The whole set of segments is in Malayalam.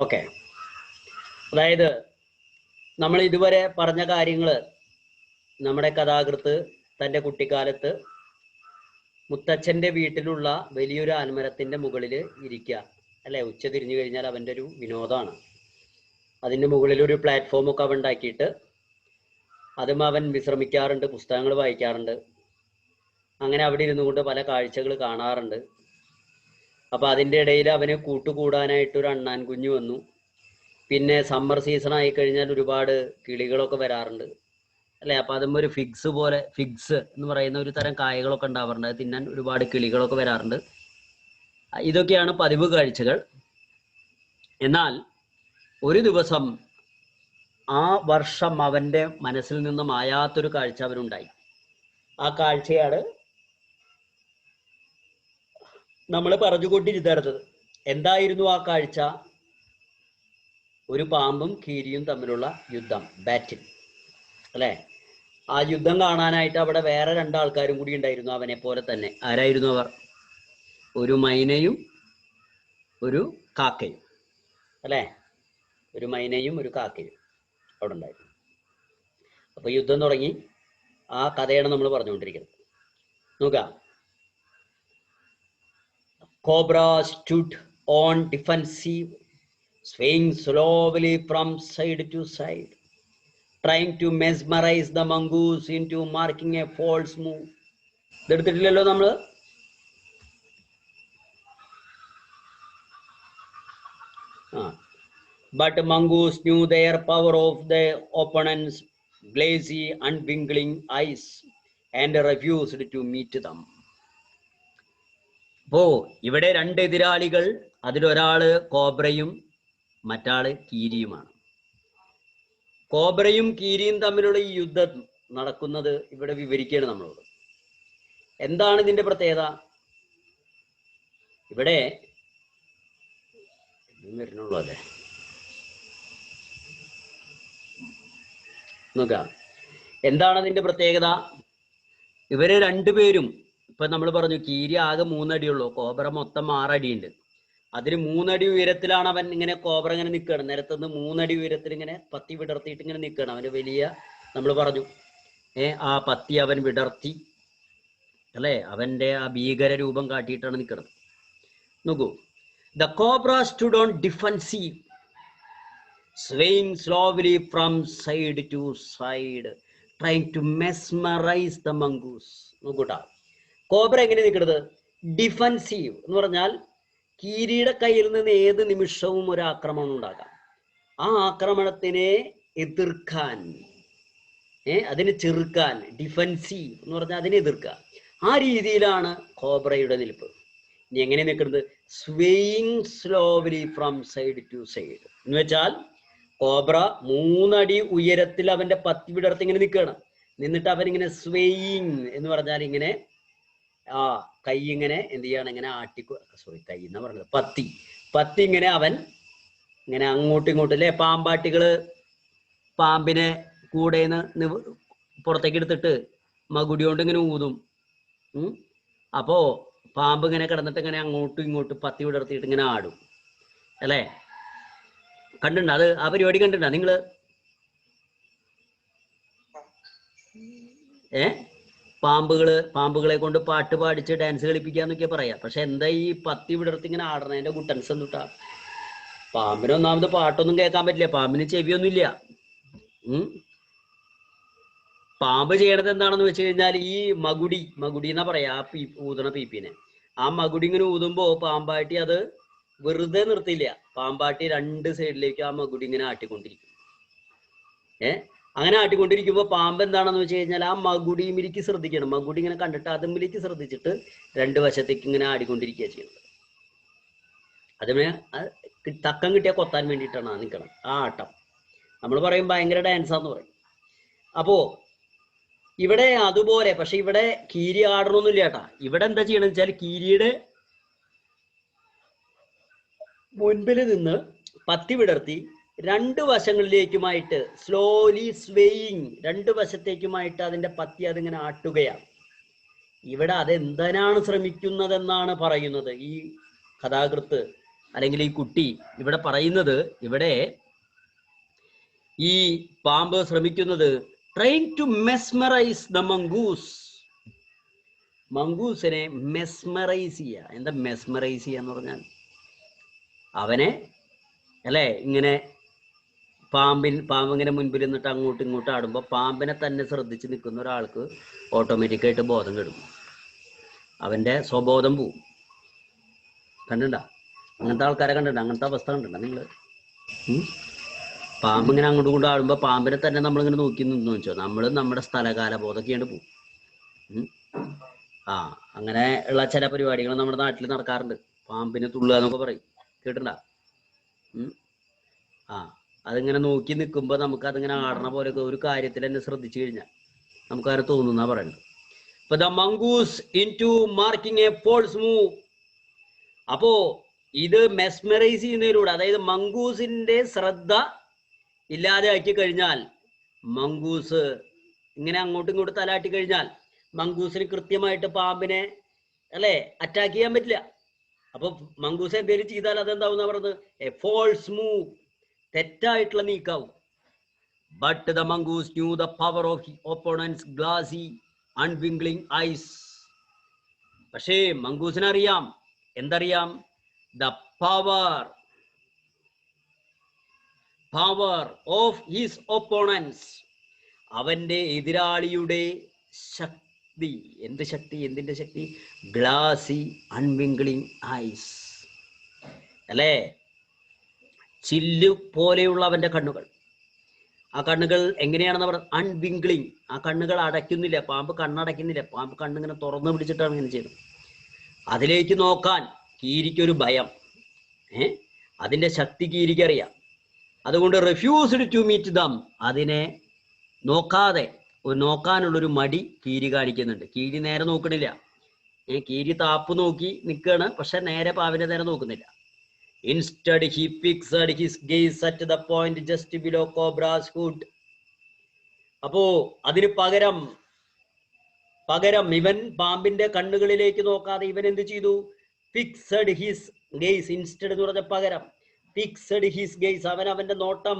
ഓക്കെ, അതായത് നമ്മൾ ഇതുവരെ പറഞ്ഞ കാര്യങ്ങൾ നമ്മുടെ കഥാകൃത്ത് തൻ്റെ കുട്ടിക്കാലത്ത് മുത്തച്ഛൻ്റെ വീട്ടിലുള്ള വലിയൊരു ആൽമരത്തിൻ്റെ മുകളിൽ ഇരിക്കുക അല്ലേ. ഉച്ച തിരിഞ്ഞു കഴിഞ്ഞാൽ അവൻ്റെ ഒരു വിനോദമാണ്. അതിൻ്റെ മുകളിൽ ഒരു പ്ലാറ്റ്ഫോം ഒക്കെ അവൻ ഉണ്ടാക്കിയിട്ട് അതും അവൻ വിശ്രമിക്കാറുണ്ട്, പുസ്തകങ്ങൾ വായിക്കാറുണ്ട്. അങ്ങനെ അവിടെ ഇരുന്നു കൊണ്ട് പല കാഴ്ചകൾ കാണാറുണ്ട്. അപ്പോൾ അതിൻ്റെ ഇടയിൽ അവന് കൂട്ടുകൂടാനായിട്ട് ഒരു അണ്ണാൻ കുഞ്ഞു വന്നു. പിന്നെ സമ്മർ സീസൺ ആയി കഴിഞ്ഞാൽ ഒരുപാട് കിളികളൊക്കെ വരാറുണ്ട് അല്ലേ. അപ്പം അതും ഒരു ഫിഗ്സ് എന്ന് പറയുന്ന ഒരു തരം കായകളൊക്കെ ഉണ്ടാവാറുണ്ട്. അത് തിന്നാൻ ഒരുപാട് കിളികളൊക്കെ വരാറുണ്ട്. ഇതൊക്കെയാണ് പതിവ് കാഴ്ചകൾ. എന്നാൽ ഒരു ദിവസം ആ വർഷം അവൻ്റെ മനസ്സിൽ നിന്ന് മായാത്തൊരു കാഴ്ച അവനുണ്ടായി. ആ കാഴ്ചയാണ് നമ്മൾ പറഞ്ഞുകൊണ്ടിരുന്നത്. എന്തായിരുന്നു ആ കാഴ്ച? ഒരു പാമ്പും കീരിയും തമ്മിലുള്ള യുദ്ധം, ബാറ്റിൽ അല്ലേ. ആ യുദ്ധം കാണാനായിട്ട് അവിടെ വേറെ രണ്ടാൾക്കാരും കൂടി ഉണ്ടായിരുന്നു അവനെ പോലെ തന്നെ. ആരായിരുന്നു അവർ? ഒരു മൈനയും ഒരു കാക്കയും അല്ലേ. ഒരു മൈനയും ഒരു കാക്കയും അവിടെ ഉണ്ടായിരുന്നു. അപ്പോൾ യുദ്ധം തുടങ്ങി. ആ കഥയാണ് നമ്മൾ പറഞ്ഞുകൊണ്ടിരിക്കുന്നത്. നോക്കാം. Cobra stood on defensive, swaying slowly from side to side, trying to mesmerize the mongoose into marking a false move. ഇതെടുത്തിട്ടില്ലല്ലോ നമ്മൾ. But mongoose knew their power of the opponent's glazy, unwinkling eyes and refused to meet them. അപ്പോൾ ഇവിടെ രണ്ട് എതിരാളികൾ, അതിലൊരാള് കോബ്രയും മറ്റാള് കീരിയുമാണ്. കോബ്രയും കീരിയും തമ്മിലുള്ള ഈ യുദ്ധം നടക്കുന്നത് ഇവിടെ വിവരിക്കുകയാണ് നമ്മളോട്. എന്താണ് ഇതിന്റെ പ്രത്യേകത? ഇവിടെ വരുന്നുള്ളൂ അല്ലേ. നോക്കാം, എന്താണ് അതിന്റെ പ്രത്യേകത? ഇവര് രണ്ടുപേരും, ഇപ്പൊ നമ്മൾ പറഞ്ഞു കീരി ആകെ 3 അടിയുള്ളൂ, കോബ്ര മൊത്തം 6 അടിയുണ്ട്. അതിന് 3 അടി ഉയരത്തിലാണ് അവൻ ഇങ്ങനെ, കോബ്ര ഇങ്ങനെ നിൽക്കുകയാണ്. നിരത്തുനിന്ന് 3 അടി ഉയരത്തിൽ ഇങ്ങനെ പത്തി വിടർത്തിയിട്ട് ഇങ്ങനെ നിൽക്കുകയാണ്. അവന് വലിയ, നമ്മൾ പറഞ്ഞു ആ പത്തി അവൻ വിടർത്തി അല്ലേ, അവന്റെ ആ ഭീകര രൂപം കാട്ടിയിട്ടാണ് നിൽക്കുന്നത്. നോക്കൂ. The cobra stood on defensive, swaying slowly from side to side, trying to mesmerize the mongoose. നോക്കൂട്ടാ, കോബ്ര എങ്ങനെ നിൽക്കുന്നത്? ഡിഫൻസീവ് എന്ന് പറഞ്ഞാൽ കീരിയുടെ കയ്യിൽ നിന്ന് ഏത് നിമിഷവും ഒരു ആക്രമണം ഉണ്ടാകാം. ആ ആക്രമണത്തിനെ എതിർക്കാൻ, അതിനെ ചെറുക്കാൻ, ഡിഫൻസീവ് എന്ന് പറഞ്ഞാൽ അതിനെ എതിർക്കുക. ആ രീതിയിലാണ് കോബ്രയുടെ നിൽപ്പ്. ഇനി എങ്ങനെ നിൽക്കുന്നത്? Swaying slowly from side to side എന്ന് വെച്ചാൽ കോബ്ര 3 അടി ഉയരത്തിൽ അവന്റെ പത്തി വിടർത്തി ഇങ്ങനെ നിൽക്കുകയാണ്. നിന്നിട്ട് അവനിങ്ങനെ സ്വേയിങ് എന്ന് പറഞ്ഞാൽ ഇങ്ങനെ കൈ ഇങ്ങനെ എന്ത് ചെയ്യാണ്, ഇങ്ങനെ കൈ എന്നാ പറഞ്ഞത്, പത്തി ഇങ്ങനെ അവൻ ഇങ്ങനെ അങ്ങോട്ടും ഇങ്ങോട്ടും അല്ലേ. പാമ്പാട്ടികള് പാമ്പിനെ കൂടെ പുറത്തേക്ക് എടുത്തിട്ട് മകുടി കൊണ്ട് ഇങ്ങനെ ഊതും. അപ്പോ പാമ്പ് ഇങ്ങനെ കിടന്നിട്ട് ഇങ്ങനെ അങ്ങോട്ടും ഇങ്ങോട്ടും പത്തി വിടർത്തിയിട്ട് ഇങ്ങനെ ആടും അല്ലേ. കണ്ടിട്ടുണ്ടോ അത്? ആ പരിപാടി കണ്ടിട്ടുണ്ടോ നിങ്ങള്? പാമ്പുകളെ കൊണ്ട് പാട്ട് പാടിച്ച് ഡാൻസ് കളിപ്പിക്കാന്നൊക്കെ പറയാം. പക്ഷെ എന്താ ഈ പത്തി വിടർത്തി ഇങ്ങനെ ആടണതിന്റെ ഗുട്ടൻസ് എന്തുട്ടാ? പാമ്പിന് ഒന്നാമത് പാട്ടൊന്നും കേൾക്കാൻ പറ്റില്ല, പാമ്പിന് ചെവിയൊന്നും ഇല്ല. പാമ്പ് ചെയ്യണത് എന്താണെന്ന് വെച്ച് കഴിഞ്ഞാൽ ഈ മകുടി എന്നാ പറയാ, ആ ഊതണ പീപ്പിനെ. ആ മകുടി ഇങ്ങനെ ഊതുമ്പോ പാമ്പാട്ടി അത് വെറുതെ നിർത്തില്ല. പാമ്പാട്ടി 2 സൈഡിലേക്ക് ആ മകുടി ഇങ്ങനെ ആട്ടിക്കൊണ്ടിരിക്കും. അങ്ങനെ ആട്ടിക്കൊണ്ടിരിക്കുമ്പോൾ പാമ്പ് എന്താണെന്ന് വെച്ച് കഴിഞ്ഞാൽ ആ മകുടിയിലേക്ക് ശ്രദ്ധിക്കണം. മകുടി ഇങ്ങനെ കണ്ടിട്ട് അതുമ്പിലേക്ക് ശ്രദ്ധിച്ചിട്ട് 2 വശത്തേക്ക് ഇങ്ങനെ ആടിക്കൊണ്ടിരിക്കുക ചെയ്യുന്നത്. അതിനെ തക്കം കിട്ടിയ കൊത്താൻ വേണ്ടിയിട്ടാണ് നിൽക്കണം ആ ആട്ടം. നമ്മൾ പറയും ഭയങ്കര ഡാൻസാന്ന് പറയും. അപ്പോ ഇവിടെ അതുപോലെ, പക്ഷെ ഇവിടെ കീരി ആടണമൊന്നുമില്ല കേട്ടാ. ഇവിടെ എന്താ ചെയ്യണമെന്ന് വെച്ചാൽ കീരിയുടെ മുൻപിൽ നിന്ന് പത്തി വിടർത്തി 2 വശങ്ങളിലേക്കുമായിട്ട് സ്ലോലി സ്വേയിങ്, 2 വശത്തേക്കുമായിട്ട് അതിന്റെ പത്തി അതിങ്ങനെ ആട്ടുകയാണ്. ഇവിടെ അതെന്തിനാണ് ശ്രമിക്കുന്നതെന്നാണ് പറയുന്നത് ഈ കഥാകൃത്ത് അല്ലെങ്കിൽ ഈ കുട്ടി ഇവിടെ പറയുന്നത്, ഇവിടെ ഈ പാമ്പ് ശ്രമിക്കുന്നത് trying to mesmerise the mongoose. മംഗൂസിനെ മെസ്മറൈസ് ചെയ്യുക. എന്താ മെസ്മറൈസ് ചെയ്യാന്ന് പറഞ്ഞാൽ? അവനെ അല്ലേ ഇങ്ങനെ പാമ്പിങ്ങനെ മുൻപിൽ നിന്നിട്ട് അങ്ങോട്ടും ഇങ്ങോട്ടും ആടുമ്പോൾ പാമ്പിനെ തന്നെ ശ്രദ്ധിച്ച് നിൽക്കുന്ന ഒരാൾക്ക് ഓട്ടോമാറ്റിക്കായിട്ട് ബോധം കെടും, അവൻ്റെ സ്വബോധം പോവും. കണ്ടിട്ടുണ്ടോ? അങ്ങനത്തെ ആൾക്കാരെ കണ്ടിട്ടുണ്ടോ? അങ്ങനത്തെ അവസ്ഥ കണ്ടിട്ടുണ്ടോ നിങ്ങൾ? പാമ്പിങ്ങനെ അങ്ങോട്ടും ഇങ്ങോട്ടും ആടുമ്പോൾ പാമ്പിനെ തന്നെ നമ്മളിങ്ങനെ നോക്കി നിന്ന് വെച്ചോ, നമ്മൾ നമ്മുടെ സ്ഥലകാല ബോധമൊക്കെയാണ് പോവും. അങ്ങനെ ഉള്ള ചില പരിപാടികൾ നമ്മുടെ നാട്ടിൽ നടക്കാറുണ്ട്. പാമ്പിനെ തുള്ളുക എന്നൊക്കെ പറയും, കേട്ടിട്ടുണ്ടോ? അതിങ്ങനെ നോക്കി നിൽക്കുമ്പോൾ നമുക്ക് അതിങ്ങനെ ആടണ പോലെയൊക്കെ ഒരു കാര്യത്തിൽ തന്നെ ശ്രദ്ധിച്ചു കഴിഞ്ഞാൽ നമുക്കങ്ങനെ തോന്നുന്ന പറയുന്നത്. ഇപ്പൊ the mongoose into marking a false move. അപ്പോ ഇത് മെസ്മറൈസ് ചെയ്യുന്നതിലൂടെ, അതായത് മംഗൂസിന്റെ ശ്രദ്ധ ഇല്ലാതെ ആക്കി കഴിഞ്ഞാൽ, മംഗൂസ് ഇങ്ങനെ അങ്ങോട്ടും ഇങ്ങോട്ടും തലാട്ടി കഴിഞ്ഞാൽ മംഗൂസിന് കൃത്യമായിട്ട് പാമ്പിനെ അല്ലെ അറ്റാക്ക് ചെയ്യാൻ പറ്റില്ല. അപ്പൊ മംഗൂസ് എന്തെങ്കിലും ചെയ്താൽ അതെന്താവുന്ന പറഞ്ഞത്? എ ഫോൾസ് മൂവ്, തെറ്റായിട്ടുള്ള നീക്കാവും. But the mongoose knew the power of opponent's glassy unwinking eyes. പക്ഷേ മംഗൂസിനറിയാം, എന്തറിയാം? The power of his opponent's, അവന്റെ എതിരാളിയുടെ ശക്തി. എന്ത് ശക്തി? എന്തിന്റെ ശക്തി? ഗ്ലാസി അൺവിംഗ്ലിംഗ് ഐസ് അല്ലേ? ചില്ല് പോലെയുള്ള അവന്റെ കണ്ണുകൾ. ആ കണ്ണുകൾ എങ്ങനെയാണെന്ന് പറഞ്ഞത്? അൺവിംഗ്ലിംഗ്. ആ കണ്ണുകൾ അടയ്ക്കുന്നില്ല, പാമ്പ് കണ്ണടയ്ക്കുന്നില്ല. പാമ്പ് കണ്ണിങ്ങനെ തുറന്നു പിടിച്ചിട്ടാണ് ഇങ്ങനെ ചെയ്യുന്നത്. അതിലേക്ക് നോക്കാൻ കീരിക്കൊരു ഭയം. അതിന്റെ ശക്തി കീരിക്കറിയാം. അതുകൊണ്ട് റിഫ്യൂസ്ഡ് ടു മീറ്റ് ദം, അതിനെ നോക്കാനുള്ളൊരു മടി കീരി കാണിക്കുന്നുണ്ട്. കീരി നേരെ നോക്കണില്ല. കീരി താപ്പ് നോക്കി നിൽക്കുകയാണ്, പക്ഷെ നേരെ പാവിനെ നേരെ നോക്കുന്നില്ല. Instead, he fixed his gaze at the point just below Cobra's hood. അപ്പോ അതിന് പകരം ഇവൻ പാമ്പിന്റെ കണ്ണുകളിലേക്ക് നോക്കാതെ ഇവൻ എന്ത് ചെയ്തു? Fixed his guys. ഇൻസ്റ്റഡ് എന്ന് പറഞ്ഞ പകരം ഫിക്സഡ് ഹിസ് ഗെയ്സ്, അവന്റെ നോട്ടം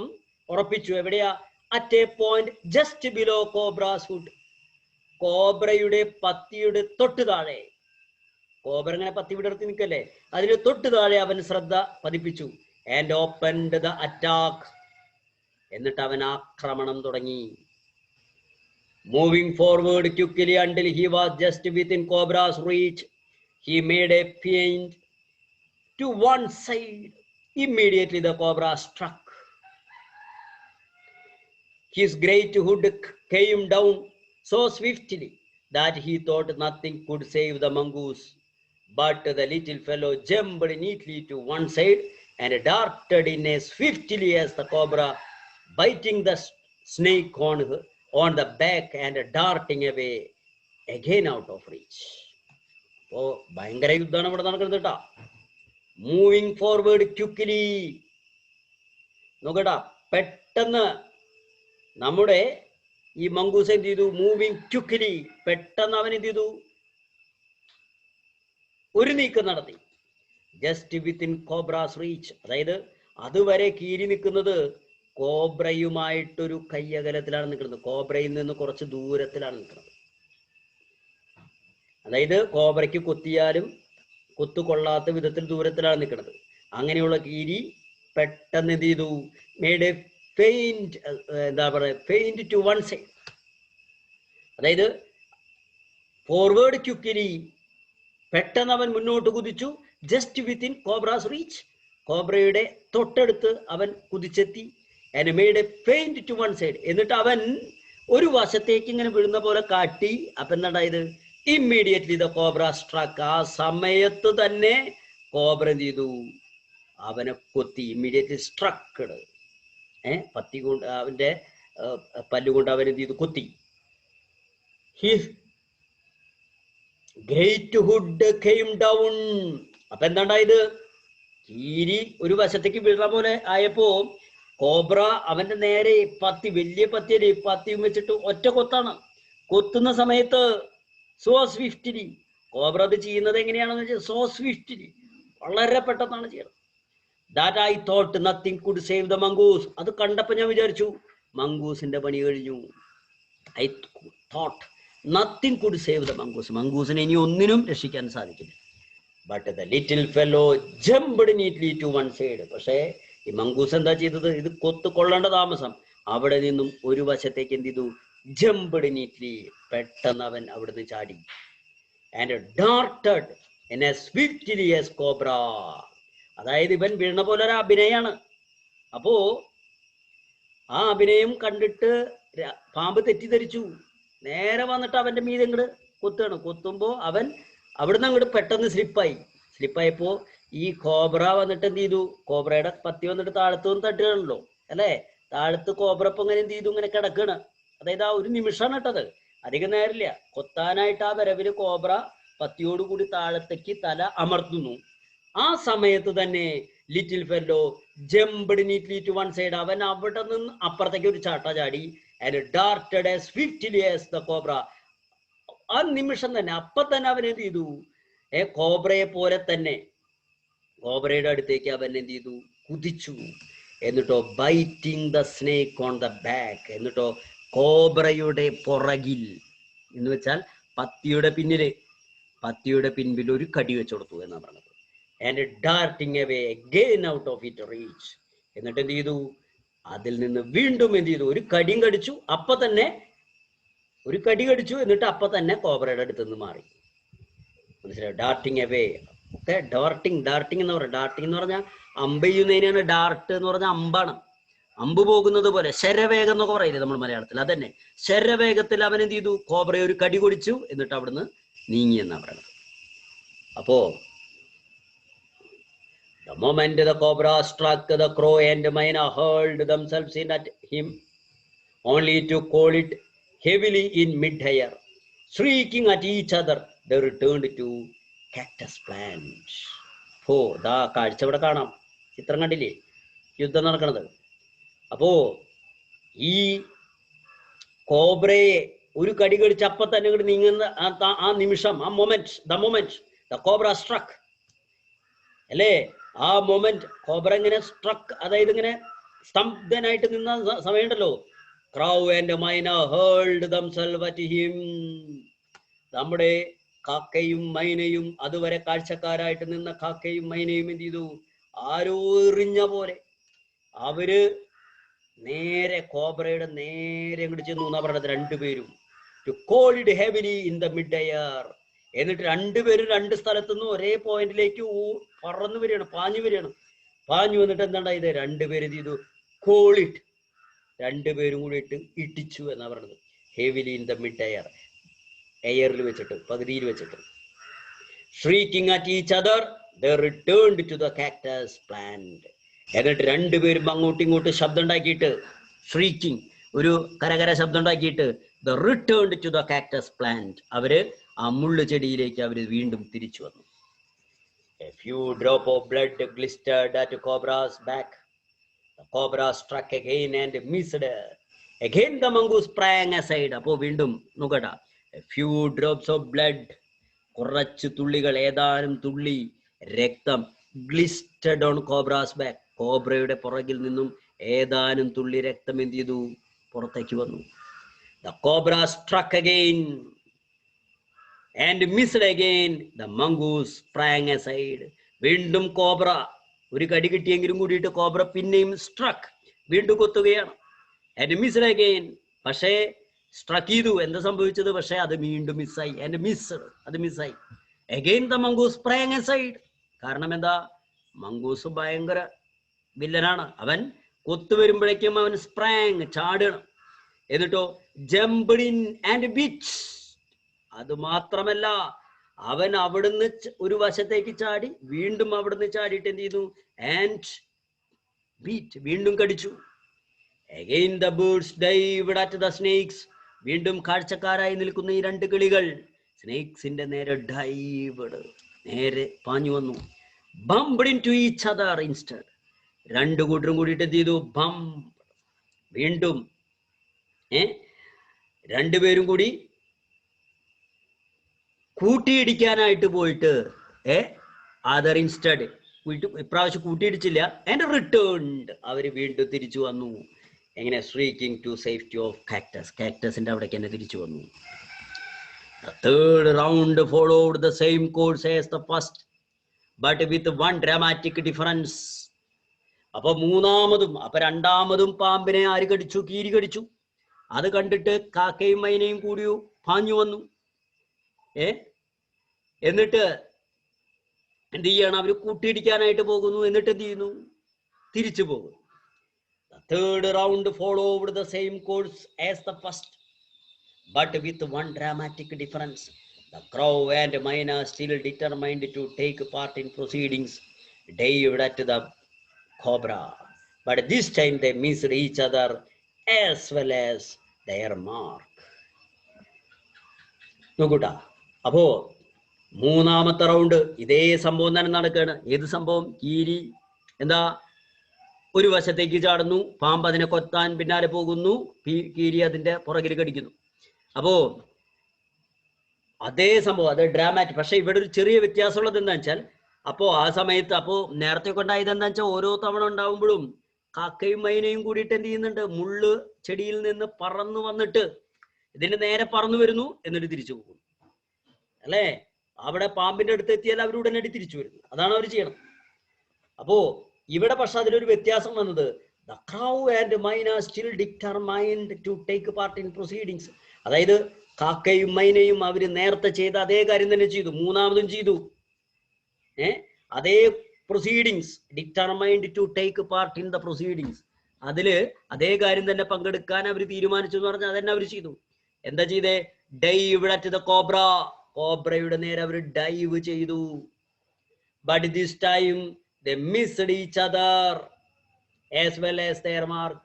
ഉറപ്പിച്ചു. എവിടെയാ? At a point just below cobra's hood, കോബ്രയുടെ പത്തിയുടെ തൊട്ട് താഴെ. കോബ്ര ഇങ്ങനെ പത്തി വിടർത്തി നിൽക്കല്ലേ, അതിന് തൊട്ട് താഴെ അവൻ ശ്രദ്ധ പതിപ്പിച്ചു. ആൻഡ് ഓപ്പൻഡ് ദ അറ്റാക്ക്, എന്നിട്ട് അവൻ ആക്രമണം തുടങ്ങി. Moving forward quickly until he was just within Cobra's reach, he made a feint to one side. Immediately the cobra struck. His great hood came down so swiftly that he thought nothing could save the mongoose. But the little fellow jumped neatly to one side and darted in as swiftly as the cobra, biting the snake on the back and darting away again out of reach. അപ്പോ ഭയങ്കര യുദ്ധമാണ് ഇവിടെ നടക്കുന്നത് കേട്ടാ. Moving forward quickly. നോക്കട്ടാ, പെട്ടെന്ന് നമ്മുടെ ഈ മംഗൂസ് എന്ത് ചെയ്തു? മൂവിങ് ക്വിക്കലി, പെട്ടെന്ന് അവൻ എന്ത് ചെയ്തു? ഒരു നീക്കം നടത്തി. ജസ്റ്റ് വിത്തിൻ കോബ്രാസ് റീച്ച്, അതായത് അതുവരെ കീരി നിൽക്കുന്നത് കോബ്രയുമായിട്ടൊരു കയ്യകലത്തിലാണ് നിൽക്കുന്നത്. കോബ്രയിൽ നിന്ന് കുറച്ച് ദൂരത്തിലാണ് നിൽക്കുന്നത്. അതായത് കോബ്രയ്ക്ക് കൊത്തിയാലും കൊത്തുകൊള്ളാത്ത വിധത്തിൽ ദൂരത്തിലാണ് നിൽക്കുന്നത്. അങ്ങനെയുള്ള കീരി പെട്ടെന്ന് എന്ത് ചെയ്തു? മേഡ് എ ഫെയിന്റ്, എന്താ പറയുക, ഫെയിന്റ് ടു വൺ സൈഡ്. അതായത് ഫോർവേഡ് ക്വിക്കലി, പെട്ടെന്ന് അവൻ മുന്നോട്ട് കുതിച്ചു. ജസ്റ്റ് വിത്തിൻ കോബ്രാസ് റീച്ച്, കോബ്രയുടെ തൊട്ടടുത്ത് അവൻ കുതിച്ചെത്തി. And made a feint to one side, എന്നിട്ട് അവൻ ഒരു വശത്തേക്ക് ഇങ്ങനെ വീഴുന്ന പോലെ കാട്ടി. അപ്പൊ എന്തായത്? ഇമ്മീഡിയറ്റ്ലി ദ കോബ്ര സ്ട്രക്ക്, ആ സമയത്ത് തന്നെ കോബ്ര എന്ത് ചെയ്തു? അവനെ കൊത്തി. ഇമ്മീഡിയറ്റ്ലി സ്ട്രക്കഡ്, പത്തി കൊണ്ട് അവന്റെ പല്ലുകൊണ്ട് അവൻ എന്ത് ചെയ്തു? കൊത്തി. His great hood came down. അപ്പൊ എന്താണ്ടായത്? കീരി ഒരു വശത്തേക്ക് വീഴുന്ന പോലെ ആയപ്പോ കോബ്ര അവന്റെ നേരെ പത്തി, വലിയ പത്തിയല്ലേ, പത്തിയും വെച്ചിട്ട് ഒറ്റ കൊത്താണ്. കൊത്തുന്ന സമയത്ത് സോ സ്വിഫ്റ്റ്ലി, കോബ്ര അത് ചെയ്യുന്നത് എങ്ങനെയാണെന്ന് വെച്ചാൽ സോ സ്വിഫ്റ്റ്ലി, വളരെ പെട്ടെന്നാണ് ചെയ്യുന്നത്. That I thought nothing could save the mongoose. അത് കണ്ടപ്പോൾ ഞാൻ വിചാരിച്ചു മംഗൂസിന്റെ പണി കഴിഞ്ഞു. I thought nothing could save the mongoose. മംഗൂസിനെ ഇനി ഒന്നിനും രക്ഷിക്കാൻ സാധിക്കില്ല. But the little fellow jumped neatly to one side. പക്ഷേ ഈ മംഗൂസ് എന്താ ചെയ്തത്? ഇത് കൊള്ളേണ്ട താമസം. അവിടെ നിന്നും ഒരു വശത്തേക്ക് എന്ത് ചെയ്തു? ജംപ്ഡ് നീറ്റ്ലി, പെട്ടെന്ന് അവൻ അവിടുന്ന് ചാടി. And darted in A swiftly as cobra. അതായത് ഇവൻ വീണ പോലെ ഒരു അഭിനയാണ്. അപ്പോ ആ അഭിനയം കണ്ടിട്ട് പാമ്പ് തെറ്റിദ്ധരിച്ചു. നേരെ വന്നിട്ട് അവന്റെ മീതെ ഇങ്ങോട്ട് കൊത്തുകയാണ്. കൊത്തുമ്പോ അവൻ അവിടുന്ന് അങ്ങോട്ട് പെട്ടെന്ന് സ്ലിപ്പായപ്പോ ഈ കോബ്ര വന്നിട്ട് എന്ത് ചെയ്തു? കോബ്രയുടെ പത്തി വന്നിട്ട് താഴത്ത് വന്ന് തട്ടുകയാണല്ലോ അല്ലെ. താഴത്ത് കോബ്ര ഇപ്പൊ ഇങ്ങനെ എന്ത് ചെയ്തു? ഇങ്ങനെ കിടക്കുകയാണ്. അതായത് ആ ഒരു നിമിഷമാണ് ഇട്ടത്, അധികം നേരില്ല. കൊത്താനായിട്ട് ആ വരവില് കോബ്ര പത്തിയോടുകൂടി താഴത്തേക്ക് തല അമർത്തുന്നു. ആ സമയത്ത് തന്നെ little fellow jumped neatly to one side. അവൻ അവിടെ നിന്ന് അപ്പുറത്തേക്ക് ഒരു ചാട്ട ചാടി. And darted as swiftly as the cobra. ആ നിമിഷം തന്നെ അപ്പൊ തന്നെ അവൻ എന്ത് ചെയ്തു? കോബ്രയെ പോലെ തന്നെ കോബ്രയുടെ അടുത്തേക്ക് അവൻ എന്ത് ചെയ്തു? കുതിച്ചു. എന്നിട്ടോ biting the snake on the back. എന്നിട്ടോ കോബ്രയുടെ പുറകിൽ എന്ന് വെച്ചാൽ പത്തിയുടെ പിൻപിൽ ഒരു കടി വെച്ചു കൊടുത്തു എന്നാണ് പറഞ്ഞത്. And darting away again out of it reach. എന്നിട്ട് എന്ത് ചെയ്തു? അതിൽ നിന്ന് വീണ്ടും എന്ത് ചെയ്തു? ഒരു കടിയും കടിച്ചു. എന്നിട്ട് അപ്പൊ തന്നെ കോബ്രയുടെ അടുത്ത് നിന്ന് മാറി. മനസ്സിലായോ? ഡാർട്ടിങ് അവേ. ഓക്കെ, ഡാർട്ടിങ് എന്ന് പറയാം. ഡാർട്ടിങ് എന്ന് പറഞ്ഞാൽ അമ്പ് ചെയ്യുന്നതിനാണ്. ഡാർട്ട് എന്ന് പറഞ്ഞാൽ അമ്പാണ്. അമ്പ് പോകുന്നത് പോലെ ശരവേഗം എന്നൊക്കെ പറയില്ലേ നമ്മൾ മലയാളത്തിൽ, അതന്നെ. ശരവേഗത്തിൽ അവൻ എന്ത് ചെയ്തു? കോബ്രയെ ഒരു കടി കൊടിച്ചു. എന്നിട്ട് അവിടുന്ന് നീങ്ങി എന്നാ പറയുന്നത്. അപ്പോ the moment the cobra struck, the crow and myna hurled themselves in at him, only to call it heavily in mid-air. Shrieking at each other, they returned to cactus plant. ദാ കാഴ്ച ഇവിടെ കാണാം. ചിത്രം കണ്ടില്ലേ? യുദ്ധം നടക്കണത്. അപ്പോ ഈ കോബ്രയെ ഒരു കടി കടിച്ച് അപ്പൊ തന്നെ ഇങ്ങോട്ട് നീങ്ങുന്ന ആ നിമിഷം, ആ മൊമെന്റ് ദ കോബ്ര സ്ട്രക്ക് അല്ലേ? ആ മൊമെന്റ് കോബ്ര ഇങ്ങനെ സ്ട്രക്ക്, അതായത് ഇങ്ങനെ സ്തംഭനായിട്ട് നിന്ന സമയമുണ്ടല്ലോ. ക്രൗ ആൻഡ് മൈന ഹേൾഡ് ദംസെൽവ് അറ്റ് ഹിം. നമ്മുടെ കാക്കയും മൈനയും, അതുവരെ കാഴ്ചക്കാരായിട്ട് നിന്ന കാക്കയും മൈനയും എന്ത് ചെയ്തു? ആരോ എറിഞ്ഞ പോലെ അവര് നേരെ കോബ്രയുടെ നേരെ അങ്ങോട്ട് ചെന്നു എന്നാ പറഞ്ഞത്. രണ്ടുപേരും to call it heavily in the mid air. എന്നിട്ട് രണ്ടുപേരും രണ്ട് സ്ഥലത്തുനിന്നും ഒരേ പോയിന്റിലേക്ക് പറന്നു വരികയാണ്, പാഞ്ഞു വന്നിട്ട് എന്താണ്ടായത്? രണ്ടുപേരും ചെയ്തു കോൾ ഇറ്റ്, രണ്ടുപേരും കൂടി ഇട്ട് ഇടിച്ചു എന്നാ പറഞ്ഞത്. Heavily in the mid air, എയറിൽ വെച്ചിട്ട്, പകുതിയിൽ വെച്ചിട്ട്. Shrieking at each other they returned to the cactus plant. എന്നിട്ട് രണ്ടുപേരും അങ്ങോട്ടും ഇങ്ങോട്ടും ശബ്ദം ഉണ്ടാക്കിയിട്ട്, ഷ്രീക്കിംഗ്, ഒരു കരകര ശബ്ദം ഉണ്ടാക്കിയിട്ട് the returned to the cactus plant. അവര് ആ മുള്ളു ചെടിയിലേക്ക് അവര് വീണ്ടും തിരിച്ചു വന്നു. A few drop of blood glistered at cobra's back. The cobra struck again and missed. Again the mongoose sprang aside. അപ്പോ വീണ്ടും നോക്കട്ടാ. A few drops of blood, കുറച്ചു തുള്ളികൾ, ഏതാനും തുള്ളി രക്തം, glistered on cobra's back. കോബ്രയുടെ പുറകിൽ നിന്നും ഏതാനും തുള്ളി രക്തം എന്ത് ചെയ്തു? പുറത്തേക്ക് വന്നു. The cobra struck again and missed again. The mongoose sprang aside. വീണ്ടും കോബ്ര ഒരു കടി കിട്ടിയെങ്കിലും കൂടിയിട്ട് കോബ്ര പിന്നെയും സ്ട്രക്ക്, വീണ്ടും കൊത്തുകയാണ്. And missed again. പക്ഷേ സ്ട്രക്ക് ചെയ്തു, എന്താ സംഭവിച്ചത്? പക്ഷെ അത് വീണ്ടും മിസ്സായി. ആൻഡ് മിസ്ഡ്, അത് മിസ്സായി. Again the mongoose sprang aside. കാരണം എന്താ? മംഗൂസ് ഭയങ്കര വില്ലനാണ്. അവൻ കൊത്തു വരുമ്പോഴേക്കും അവൻ സ്പ്രാങ്, ചാടണം. എന്നിട്ടോ ജംപ്ഡ് ഇൻ ആൻഡ് ബിറ്റ്. അത് മാത്രമല്ല, അവൻ അവിടുന്ന് ഒരു വശത്തേക്ക് ചാടി, വീണ്ടും അവിടുന്ന് ചാടിയിട്ട് എന്ത് ചെയ്തു? ആൻഡ് ബീറ്റ്, വീണ്ടും കടിച്ചു. Again the birds dived at the snakes. വീണ്ടും കാഴ്ചക്കാരായി നിൽക്കുന്ന ഈ രണ്ട് കിളികൾ സ്നേക്സിന്റെ നേരെ ഡൈവഡ്, നേരെ പാഞ്ഞു വന്നു. Bumped into each other instead. രണ്ടു കൂട്ടരും കൂടിയിട്ട് എന്ത് ചെയ്തു? ബംപ്, വീണ്ടും രണ്ടുപേരും കൂടി കൂട്ടിയിടിക്കാനായിട്ട് പോയിട്ട് അതർ ഇൻസ്റ്റഡ്, ഇപ്രാവശ്യം കൂട്ടിയിടിച്ചില്ല. ആൻഡ് റിട്ടേൺഡ്, അവർ വീണ്ടും തിരിച്ചു വന്നു. എങ്ങനെ? Streaking to safety of cactus. കാക്ടസിന്റെ അവിടേക്ക് തന്നെ തിരിച്ചു വന്നു. The third round followed the same course as the first, but with one dramatic difference. അപ്പൊ രണ്ടാമതും പാമ്പിനെ ആര് കടിച്ചു? കീരി കടിച്ചു. അത് കണ്ടിട്ട് കാക്കയും മൈനയും കൂടി പാഞ്ഞു വന്നു. എന്നിട്ട് എന്ത് ചെയ്യണം? അവര് കൂട്ടിയിടിക്കാനായിട്ട് പോകുന്നു. എന്നിട്ട് എന്ത് ചെയ്യുന്നു? തിരിച്ചു പോകുന്നു. The third round followed the same course as the first, but with one dramatic difference. The crow and myna still determined to take part in proceedings, dived at the cobra, but this time they missed each other as well as their mark. നോക്കൂട്ടാ, അപ്പോ മൂന്നാമത്തെ റൗണ്ട് ഇതേ സംഭവം തന്നെ നടക്കുകയാണ്. ഏത് സംഭവം? കീരി എന്താ ഒരു വശത്തേക്ക് ചാടുന്നു, പാമ്പ് അതിനെ കൊത്താൻ പിന്നാലെ പോകുന്നു, കീരി അതിന്റെ പുറകിൽ കടിക്കുന്നു. അപ്പോ അതേ സംഭവം, അത് ഡ്രാമാറ്റിക്. പക്ഷെ ഇവിടെ ഒരു ചെറിയ വ്യത്യാസമുള്ളത് എന്താ വെച്ചാൽ, അപ്പോ ആ സമയത്ത് നേരത്തെ കൊണ്ടായത് എന്താ വെച്ചാൽ, ഓരോ തവണ ഉണ്ടാവുമ്പോഴും കാക്കയും മൈനയും കൂടിയിട്ട് എന്ത് ചെയ്യുന്നുണ്ട്? മുള്ള് ചെടിയിൽ നിന്ന് പറന്നു വന്നിട്ട് ഇതിന് നേരെ പറന്നു വരുന്നു, എന്നിട്ട് തിരിച്ചു പോകും. അല്ലേ? അവിടെ പാമ്പിന്റെ അടുത്ത് എത്തിയാൽ അവർ ഉടനടി തിരിച്ചു വരുന്നു. അതാണ് അവർ ചെയ്യണം. അപ്പോ ഇവിടെ പക്ഷെ അതിലൊരു വ്യത്യാസം വന്നത്, the crow and myna still determined to take part in proceedings. അതായത് കാക്കയും മൈനയും അവര് നേരത്തെ ചെയ്ത അതേ കാര്യം തന്നെ ചെയ്തു, മൂന്നാമതും ചെയ്തു. അതേ proceedings, determined to take part in the proceedings, അതില് അതേ കാര്യം തന്നെ പങ്കെടുക്കാൻ അവർ തീരുമാനിച്ചു എന്ന് പറഞ്ഞാൽ അതന്നെ അവർ ചെയ്തു. എന്താ ചെയ്തേ? ഡൈവ് അറ്റ് ദ കോബ്ര, കോബ്രയുടെ നേരെ അവർ ഡൈവ് ചെയ്തു. But this time they missed each other as well as their mark.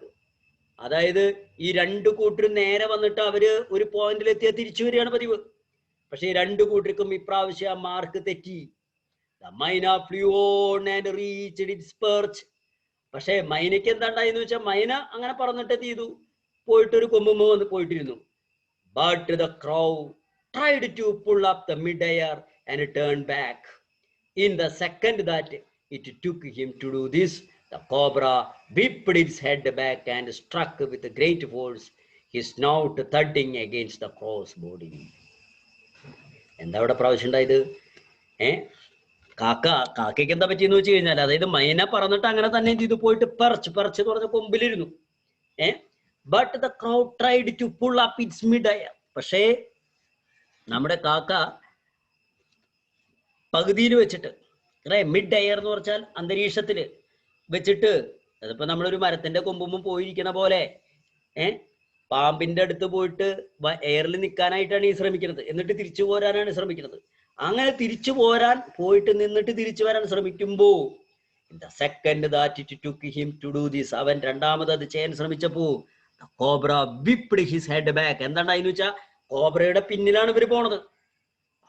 അതായത് ഈ രണ്ടു കൂട്ടരും നേരെ വന്നിട്ട് അവര് ഒരു പോയിന്റിൽ എത്തിയാൽ തിരിച്ചു വരികയാണ് പതിവ്. പക്ഷെ ഈ രണ്ടു കൂട്ടർക്കും ഇപ്രാവശ്യം ആ മാർക്ക് തെറ്റി. The myna flew on and reached its perch. പക്ഷെ മൈനയ്ക്ക് എന്താണ്ടായെന്ന് വെച്ചാൽ, മൈന അങ്ങനെ പറന്നിട്ട് എന്ത് ചെയ്തു? പോയിട്ടൊരു കൊമ്പുമ്പോ വന്ന് പോയിട്ടിരുന്നു. But the crow tried to pull up the mid-air and turn back. In the second that it took him to do this, the cobra whipped its head back and struck with great force, his snout thudding against the crow's body. എന്താ ഇവിടെ പ്രാവശ്യം ഉണ്ടായത്? കാക്കയ്ക്ക് എന്താ പറ്റിയെന്ന് വെച്ച് കഴിഞ്ഞാൽ, അതായത് മൈന പറന്നിട്ട് അങ്ങനെ തന്നെ ചെയ്തു, പോയിട്ട് പെർച്ച് എന്ന് പറഞ്ഞ കൊമ്പിലിരുന്നു. But the crow tried to pull up its mid air. പക്ഷേ നമ്മുടെ കാക്ക പകുതിയിൽ വെച്ചിട്ട്, മിഡ് എയർ എന്ന് പറഞ്ഞാൽ അന്തരീക്ഷത്തില് വെച്ചിട്ട്, അതിപ്പോ നമ്മളൊരു മരത്തിന്റെ കൊമ്പുമ്പും പോയിരിക്കണ പോലെ പാമ്പിന്റെ അടുത്ത് പോയിട്ട് എയറിൽ നിൽക്കാനായിട്ടാണ് ഈ ശ്രമിക്കുന്നത്, എന്നിട്ട് തിരിച്ചു പോരാനാണ് ശ്രമിക്കുന്നത്. അങ്ങനെ തിരിച്ചു പോരാൻ പോയിട്ട് നിന്നിട്ട് തിരിച്ചു വരാൻ ശ്രമിക്കുമ്പോ, the second that it took him to do this, അവൻ രണ്ടാമത് അത് ചെയ്യാൻ ശ്രമിച്ചപ്പോ, cobra whipped his head back. എന്താണ്ടായിന്ന് വെച്ചാൽ, കോബ്രയുടെ പിന്നിലാണ് ഇവര് പോണത്.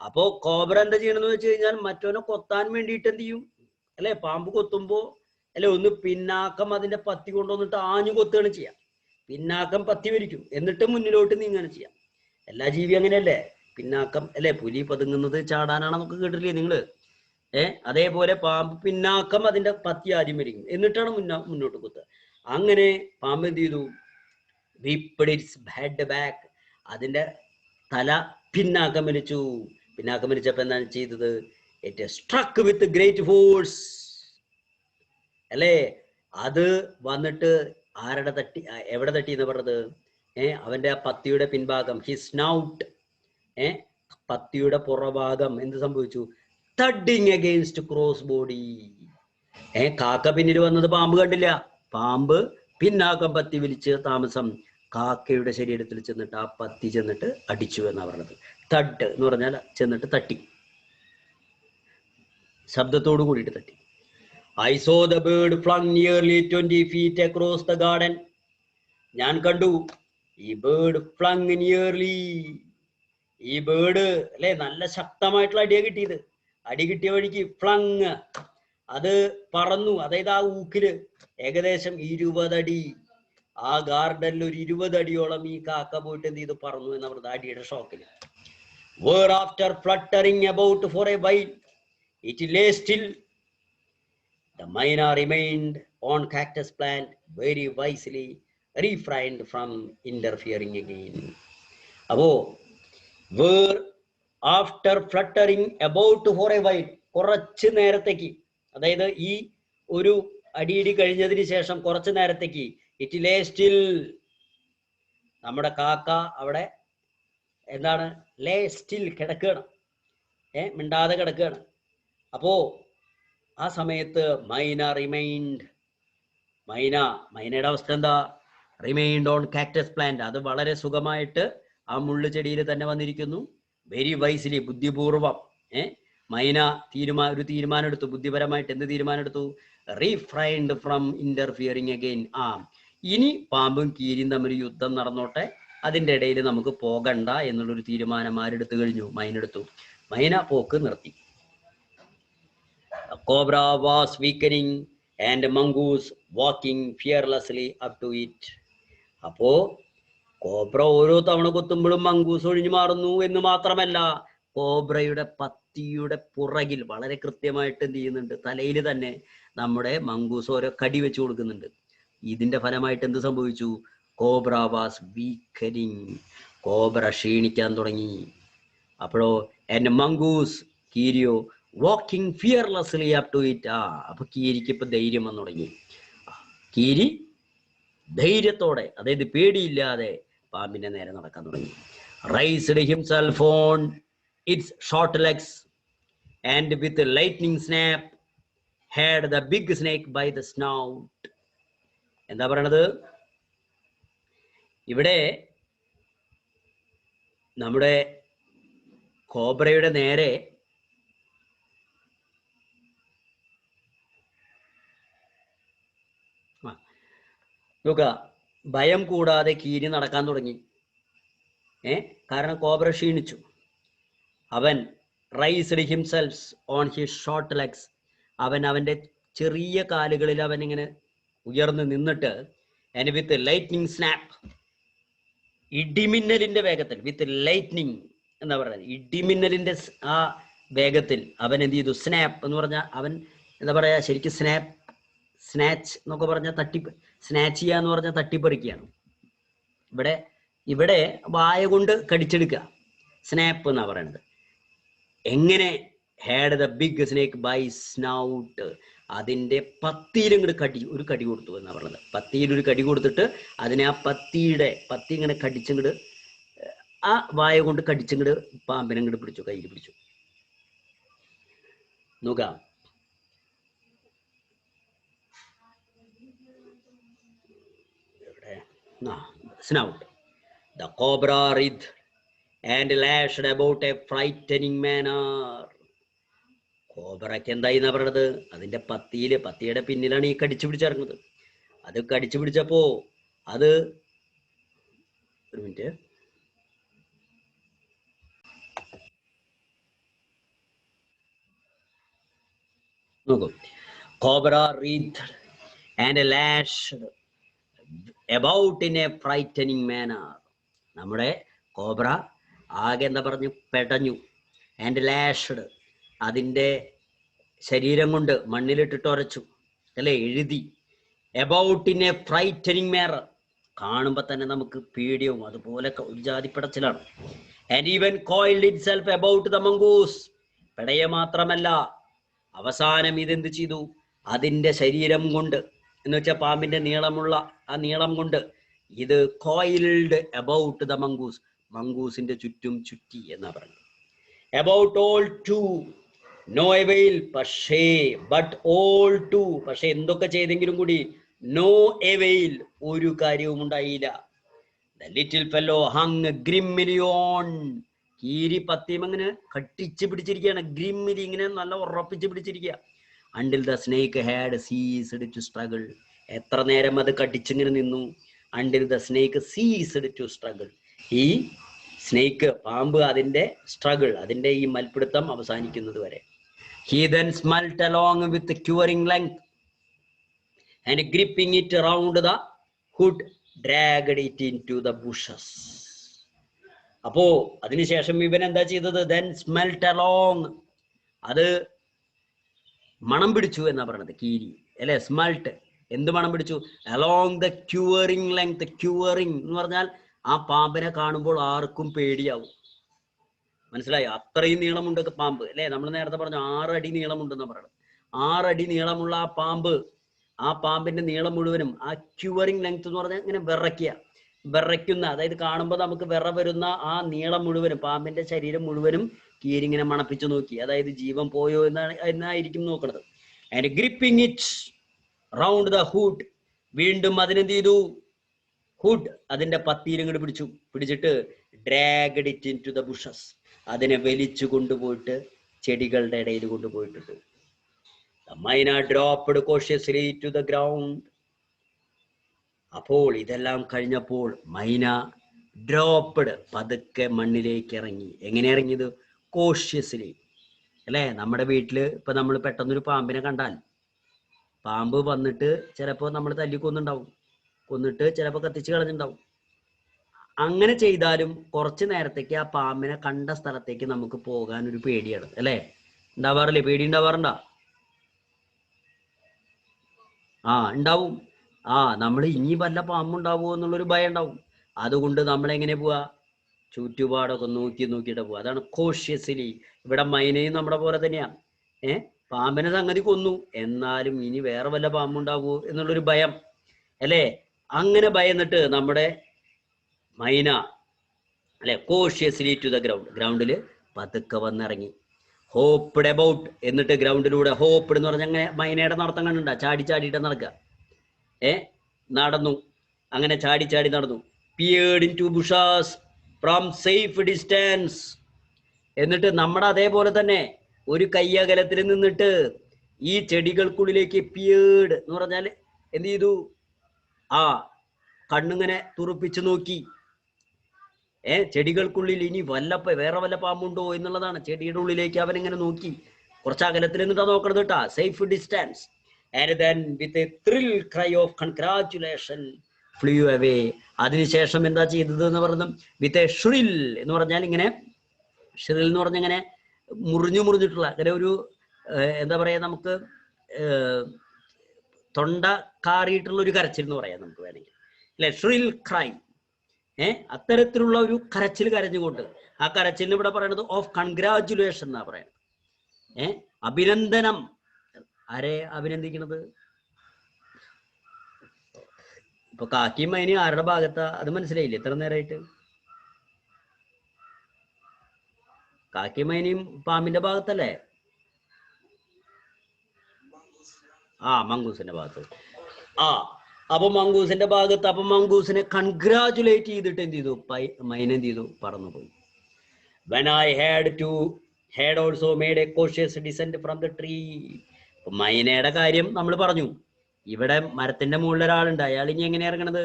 അപ്പോ കോബ്ര എന്താ ചെയ്യണമെന്ന് വെച്ച് കഴിഞ്ഞാൽ, മറ്റവനെ കൊത്താൻ വേണ്ടിയിട്ട് എന്ത് ചെയ്യും? അല്ലെ, പാമ്പ് കൊത്തുമ്പോ അല്ലെ ഒന്ന് പിന്നാക്കം അതിന്റെ പത്തി കൊണ്ടുവന്നിട്ട് ആഞ്ഞു കൊത്തുകയാണ് ചെയ്യാം. പിന്നാക്കം പത്തി വരിക്കും, എന്നിട്ട് മുന്നിലോട്ട് നീങ്ങാണ് ചെയ്യാം. എല്ലാ ജീവി അങ്ങനെയല്ലേ? പിന്നാക്കം അല്ലെ, പുലി പതുങ്ങുന്നത് ചാടാനാണ് നമുക്ക് കേട്ടില്ലേ നിങ്ങള്? അതേപോലെ പാമ്പ് പിന്നാക്കം അതിന്റെ പത്തി ആദ്യം വരിക്കും, എന്നിട്ടാണ് മുന്നോട്ട് കുത്തുക. അങ്ങനെ പാമ്പ് എന്ത് ചെയ്തു? whipped its head back, അതിന്റെ തല പിന്നാക്കം വലിച്ചു. പിന്നാക്കം വലിച്ചപ്പോ എന്താണ് ചെയ്തത്? It struck with great force. അല്ലേ, അത് വന്നിട്ട് ആരുടെ തട്ടി, എവിടെ തട്ടി എന്ന് പറഞ്ഞത്? അവന്റെ ആ പത്തിയുടെ പിൻഭാഗം, ഹിസ് സ്നൗട്ട്, പത്തിയുടെ പുറഭാഗം എന്ത് സംഭവിച്ചു? thudding against crow's body. കാക്ക പിന്നിൽ വന്നത് പാമ്പ് കണ്ടില്ല, പാമ്പ് പിന്നാക്കം പത്തി വലിച്ച് താമസം കാക്കയുടെ ശരീരത്തിൽ ചെന്നിട്ട് ആ പത്തി ചെന്നിട്ട് അടിച്ചു എന്നാ പറഞ്ഞത്. തട്ട് എന്ന് പറഞ്ഞാൽ ചെന്നിട്ട് തട്ടി, ശബ്ദത്തോടു കൂടിയിട്ട് തട്ടി. I saw the bird flung nearly 20 feet across the garden. ഞാൻ കണ്ടു ഈ ബേർഡ് ഫ്ലങ് നിയർലി, ഈ ബേർഡ് അല്ലെ നല്ല ശക്തമായിട്ടുള്ള അടിയെ കിട്ടിയത്. അടി കിട്ടിയ വഴിക്ക് ഫ്ലങ്, അത് പറന്നു. അതായത് ആ ഊക്കില് ഏകദേശം 20 അടി, ആ ഗാർഡനിൽ ഒരു 20 അടിയോളം ഈ കാക്ക പോയിട്ട് എന്ത് ചെയ്ത് പറന്നു എന്ന് പറഞ്ഞത് അടിയുടെ ഷോക്കില്. Where after fluttering about for a while it lay still The Maina remained on cactus plant, very wisely refrained from interfering again. അപ്പോ were after fluttering about for a while, കുറച്ച് നേരത്തേക്ക്, അതായത് ഈ ഒരു അടിയിടി കഴിഞ്ഞതിന് ശേഷം കുറച്ച് നേരത്തേക്ക്, ഇറ്റ് ലേ സ്റ്റിൽ, നമ്മുടെ കാക്ക അവിടെ എന്താണ്, ലേ സ്റ്റിൽ, കിടക്കുകയാണ്, മിണ്ടാതെ കിടക്കുകയാണ്. അപ്പോ ആ സമയത്ത് മൈന റിമൈൻഡ്, മൈനയുടെ അവസ്ഥ എന്താ, റിമൈൻഡ് ഓൺ കാക്ടസ് പ്ലാന്റ്, അത് വളരെ സുഖമായിട്ട് ആ മുള്ളു ചെടിയിൽ തന്നെ വന്നിരിക്കുന്നു. വെരി വൈസ്ലി, ബുദ്ധിപൂർവം മൈന ഒരു തീരുമാനം എടുത്തു, ബുദ്ധിപരമായിട്ട് എന്ത് തീരുമാനം എടുത്തു, റീഫ്രൈൻഡ് ഫ്രം ഇന്റർഫിയറിങ് അഗെയിൻ. ഇനി പാമ്പും കീരിയും തമ്മിൽ യുദ്ധം നടന്നോട്ടെ, അതിൻ്റെ ഇടയിൽ നമുക്ക് പോകണ്ട എന്നുള്ളൊരു തീരുമാനം ആരെടുത്തു കഴിഞ്ഞു, മൈനെടുത്തു. മൈന പോക്ക് നിർത്തി. Cobra was weakening and mongoose walking fearlessly up to it. അപ്പോ കോബ്ര ഓരോ തവണ കൊത്തുമ്പോഴും മങ്കൂസ് ഒഴിഞ്ഞു മാറുന്നു എന്ന് മാത്രമല്ല, കോബ്രയുടെ പത്തിയുടെ പുറകിൽ വളരെ കൃത്യമായിട്ട് എന്ത് ചെയ്യുന്നുണ്ട്, തലയിൽ തന്നെ നമ്മുടെ മങ്കൂസ് ഓരോ കടി വെച്ച് കൊടുക്കുന്നുണ്ട്. ഇതിന്റെ ഫലമായിട്ട് എന്ത് സംഭവിച്ചു, കോബ്ര വാസ് വീക്കനിങ്, കോബ്ര ക്ഷീണിക്കാൻ തുടങ്ങി. അപ്പോഴോ ആൻഡ് മങ്കൂസ്, കീരിയോ, walking fearlessly up to it. അപ്പൊ കീരിക്ക് ഇപ്പൊ ധൈര്യം വന്നു തുടങ്ങി. കീരി ധൈര്യത്തോടെ, അതായത് പേടിയില്ലാതെ പാമ്പിന്റെ നേരെ നടക്കാൻ തുടങ്ങി. Raised himself on its short legs and with lightning snap had the big snake by the snout. എന്താ പറയണത്, ഇവിടെ നമ്മുടെ കോബ്രയുടെ നേരെ നോക്ക, ഭയം കൂടാതെ കീരി നടക്കാൻ തുടങ്ങി. കാരണം കോബ്ര ക്ഷീണിച്ചു. അവൻ raised himself on his short legs, അവന്റെ ചെറിയ കാലുകളിൽ അവൻ ഇങ്ങനെ ഉയർന്നു നിന്നിട്ട്, ആൻഡ് വിത്ത് ലൈറ്റ്നിങ് സ്നാപ്പ്, ഇടിമിന്നലിന്റെ വേഗത്തിൽ, വിത്ത് ലൈറ്റ്നിങ് എന്താ പറയുന്നത്, ഇടിമിന്നലിന്റെ ആ വേഗത്തിൽ അവൻ എന്ത് ചെയ്തു, സ്നാപ്പ് എന്ന് പറഞ്ഞാൽ അവൻ എന്താ പറയാ, ശരിക്കും സ്നാച്ച് എന്നൊക്കെ പറഞ്ഞാൽ സ്നാച്ച് ചെയ്യുക എന്ന് പറഞ്ഞാൽ തട്ടിപ്പറിക്കുകയാണ്. ഇവിടെ വായ കൊണ്ട് കടിച്ചെടുക്കുക, സ്നാപ്പ് എന്നാ പറയണത്. എങ്ങനെ, had the big snake by snout, അതിന്റെ പത്തിയിൽ ഇങ്ങോട്ട് ഒരു കടി കൊടുത്തു എന്നാ പറഞ്ഞത്. പത്തിയിൽ ഒരു കടി കൊടുത്തിട്ട് അതിനെ ആ പത്തി ഇങ്ങനെ കടിച്ചിങ്ങോട്ട്, ആ വായ കൊണ്ട് കടിച്ചിങ്ങോട്ട് പാമ്പിനെ ഇങ്ങോട്ട് പിടിച്ചു, കയ്യിൽ പിടിച്ചു. നോക്കാം, snout. The cobra writhed and lashed about a frightening manner. കോബ്രയ്ക്ക് എന്തായി എന്നാ പറയണത്, അതിന്റെ പത്തിയുടെ പിന്നിലാണ് ഈ കടിച്ചു പിടിച്ചിറങ്ങുന്നത്. അത് കടിച്ചു പിടിച്ചപ്പോ അത്, ഒരു മിനിറ്റ്, നോക്കൂ, cobra writhed and lashed about in a frightening manner. നമ്മുടെ കോബ്ര ആകെ എന്താ പറഞ്ഞു, പെടഞ്ഞു. ആൻഡ് ലാഷ്ഡ്, അതിൻ്റെ ശരീരം കൊണ്ട് മണ്ണിലിട്ടിട്ട് ഉരച്ചു, അല്ലെ, എഴുതി. About in a frightening manner, കാണുമ്പോൾ തന്നെ നമുക്ക് പേടിയാവും, അതുപോലെ ഒരു ജാതി പിടച്ചിലാണ്. And even coiled itself about the mongoose, പെടയ മാത്രമല്ല, അവസാനം ഇതെന്ത് ചെയ്തു, അതിൻ്റെ ശരീരം കൊണ്ട്, എന്ന് വെച്ചാൽ പാമ്പിന്റെ നീളമുള്ള ആ നീളം കൊണ്ട് ഇത് കോയിൽഡ് എബൌട്ട് ദ മംഗൂസ്, മംഗൂസിന്റെ ചുറ്റും ചുറ്റി എന്നാ പറയുന്നത്. എബൌട്ട് ഓൾ ടു നോ എവെയിൽ, പക്ഷേ ബട്ട് ഓൾ ടു, പക്ഷെ എന്തൊക്കെ ചെയ്തെങ്കിലും കൂടി നോ എവെയിൽ, ഒരു കാര്യവും ഉണ്ടായില്ല. The little fellow hung grimly on, കീരി പത്തിയും അങ്ങനെ കട്ടിച്ച് പിടിച്ചിരിക്കുകയാണ്, ഗ്രിമ്മിലി ഇങ്ങനെ നല്ല ഉറപ്പിച്ച് പിടിച്ചിരിക്കുക. Until the snake had ceased to struggle, എത്ര നേരം അത് കടിച്ചിങ്ങനെ നിന്നു. Until the snake ceased to struggle, ഈ സ്നേക്ക്, പാമ്പ്, അതിന്റെ സ്ട്രഗിൾ, അതിന്റെ ഈ മൽപ്പിടുത്തം അവസാനിക്കുന്നത് വരെ. He then smelt along with curing length and gripping it around the hood dragged it into the bushes. അപ്പോ അതിനുശേഷം ഇവൻ എന്താ ചെയ്തത്, ദെൻ സ്മെൽറ്റ് അലോങ്, അത് മണം പിടിച്ചു എന്നാ പറയണത് കീരി അല്ലെ. സ്മൾട്ട്, എന്ത് മണം പിടിച്ചു? Along the curing length. Curing എന്ന് പറഞ്ഞാൽ ആ പാമ്പിനെ കാണുമ്പോൾ ആർക്കും പേടിയാവും. മനസ്സിലായോ? അത്രയും നീളമുണ്ട് പാമ്പ് അല്ലെ. നമ്മൾ നേരത്തെ പറഞ്ഞു 6 അടി നീളമുണ്ടെന്ന് പറയുന്നത്. 6 അടി നീളമുള്ള ആ പാമ്പ്, ആ പാമ്പിന്റെ നീളം മുഴുവനും ആ ക്യൂറിങ് ലെങ്ത് എന്ന് പറഞ്ഞാൽ ഇങ്ങനെ വിറയ്ക്കുന്ന, അതായത് കാണുമ്പോൾ നമുക്ക് വിറ വരുന്ന ആ നീളം മുഴുവനും, പാമ്പിന്റെ ശരീരം മുഴുവനും കീരിങ്ങനെ മണപ്പിച്ചു നോക്കി. അതായത് ജീവൻ പോയോ എന്നായിരിക്കും നോക്കണത്. And gripping it round the hood. വീണ്ടും അതിനെന്ത് ചെയ്തു? ഹുഡ്, അതിന്റെ പത്തിയിൽ ഇങ്ങോട്ട് പിടിച്ചിട്ട് dragged it into the bushes. അതിനെ വലിച്ചു കൊണ്ടുപോയിട്ട് ചെടികളുടെ ഇടയിൽ കൊണ്ടുപോയിട്ടുണ്ട്. The myna dropped cautiously to the ground. അപ്പോൾ ഇതെല്ലാം കഴിഞ്ഞപ്പോൾ മൈന ഡ്രോപ്പ്ഡ്, പതുക്കെ മണ്ണിലേക്ക് ഇറങ്ങി. എങ്ങനെ ഇറങ്ങിയത്? കോഷ്യസ്ലി അല്ലേ. നമ്മുടെ വീട്ടില് ഇപ്പൊ നമ്മൾ പെട്ടെന്നൊരു പാമ്പിനെ കണ്ടാൽ, പാമ്പ് വന്നിട്ട് ചിലപ്പോൾ നമ്മൾ കൊന്നിട്ട് ചിലപ്പോൾ കത്തിച്ച് കളഞ്ഞിട്ടുണ്ടാവും. അങ്ങനെ ചെയ്താലും കുറച്ച് നേരത്തേക്ക് ആ പാമ്പിനെ കണ്ട സ്ഥലത്തേക്ക് നമുക്ക് പോകാൻ ഒരു പേടിയാണ് അല്ലേ. ഉണ്ടാവാറില്ലേ? പേടി ഉണ്ടാവാറുണ്ടോ? ഉണ്ടാവും. നമ്മൾ ഇനി വല്ല പാമ്പുണ്ടാവുമോ എന്നുള്ളൊരു ഭയം ഉണ്ടാവും. അതുകൊണ്ട് നമ്മളെങ്ങനെ പോവാ? ചുറ്റുപാടൊക്കെ നോക്കിയിട്ട് പോവാ. അതാണ് കോഷ്യസ്ലി. ഇവിടെ മൈനയും നമ്മുടെ പോലെ തന്നെയാണ്. പാമ്പിനെ സംഗതി കൊന്നു, എന്നാലും ഇനി വേറെ വല്ല പാമ്പുണ്ടാവുമോ എന്നുള്ളൊരു ഭയം അല്ലേ. അങ്ങനെ ഭയന്നിട്ട് നമ്മുടെ മൈന അല്ലെ കോഷ്യസ്ലി ടു ദ ഗ്രൗണ്ട്, ഗ്രൗണ്ടിൽ പതുക്കെ വന്നിറങ്ങി. ഹോപ്പ്ഡ് അബൌട്ട്, എന്നിട്ട് ഗ്രൗണ്ടിലൂടെ, ഹോപ്പ്ഡ് എന്ന് പറഞ്ഞാൽ അങ്ങനെ മൈനയുടെ നടത്തം കണ്ടുണ്ടാ, ചാടിയിട്ട് നടക്കുക. നടന്നു, അങ്ങനെ ചാടി നടന്നു. Peered in to bushes from safe distance. എന്നിട്ട് നമ്മുടെ അതേപോലെ തന്നെ ഒരു കയ്യകലത്തിൽ നിന്നിട്ട് ഈ ചെടികൾക്കുള്ളിലേക്ക് പിയേർഡ് എന്ന് പറഞ്ഞാൽ എന്ത് ചെയ്തു? കണ്ണിങ്ങനെ തുറപ്പിച്ചു നോക്കി. ചെടികൾക്കുള്ളിൽ ഇനി വേറെ വല്ല പാമ്പുണ്ടോ എന്നുള്ളതാണ്. ചെടിയുടെ ഉള്ളിലേക്ക് അവൻ ഇങ്ങനെ നോക്കി. കുറച്ച് അകലത്തിൽ നിന്നിട്ടാ നോക്കണത് കേട്ടാ, safe distance. And then with a thrill cry of congratulation flew away. അതിനുശേഷം എന്താ ചെയ്തത് എന്ന് പറഞ്ഞു? വിത്ത് എ ഷ്രിൽ എന്ന് പറഞ്ഞാൽ ഇങ്ങനെ, ഷ്രിൽ എന്ന് പറഞ്ഞ ഇങ്ങനെ മുറിഞ്ഞിട്ടുള്ള, അങ്ങനെ ഒരു എന്താ പറയാ, നമുക്ക് തൊണ്ട കാറിയിട്ടുള്ള ഒരു കരച്ചിൽ എന്ന് പറയാം നമുക്ക് വേണമെങ്കിൽ അല്ലെ. ഷ്രിൽ ക്രൈ, അത്തരത്തിലുള്ള ഒരു കരച്ചിൽ കരഞ്ഞുകൊണ്ട്. ആ കരച്ചിലിന് ഇവിടെ പറയുന്നത് ഓഫ് കൺഗ്രാറ്റുലേഷൻ എന്നാ പറയുന്നത്. അഭിനന്ദനം. ആരെ അഭിനന്ദിക്കണത്? ഇപ്പൊ കാക്കിയും മൈനയും ആരുടെ ഭാഗത്താ? അത് മനസ്സിലായില്ലേ ഇത്ര നേരമായിട്ട്? കാക്കിയും മൈനയും പാമ്പിന്റെ ഭാഗത്തല്ലേ? മങ്കൂസിന്റെ ഭാഗത്ത്. അപ്പൊ മങ്കൂസിന്റെ ഭാഗത്ത്, അപ്പൊ മങ്കൂസിനെ കൺഗ്രാറ്റുലേറ്റ് ചെയ്തിട്ട് എന്ത് ചെയ്തു? മൈന എന്ത് ചെയ്തു? പറന്നുപോയി. When I had also made a cautious descent from the tree. മൈനയുടെ കാര്യം നമ്മൾ പറഞ്ഞു. ഇവിടെ മരത്തിന്റെ മുകളിൽ ഒരാളുണ്ട്, അയാൾ ഇനി എങ്ങനെ ഇറങ്ങണത്?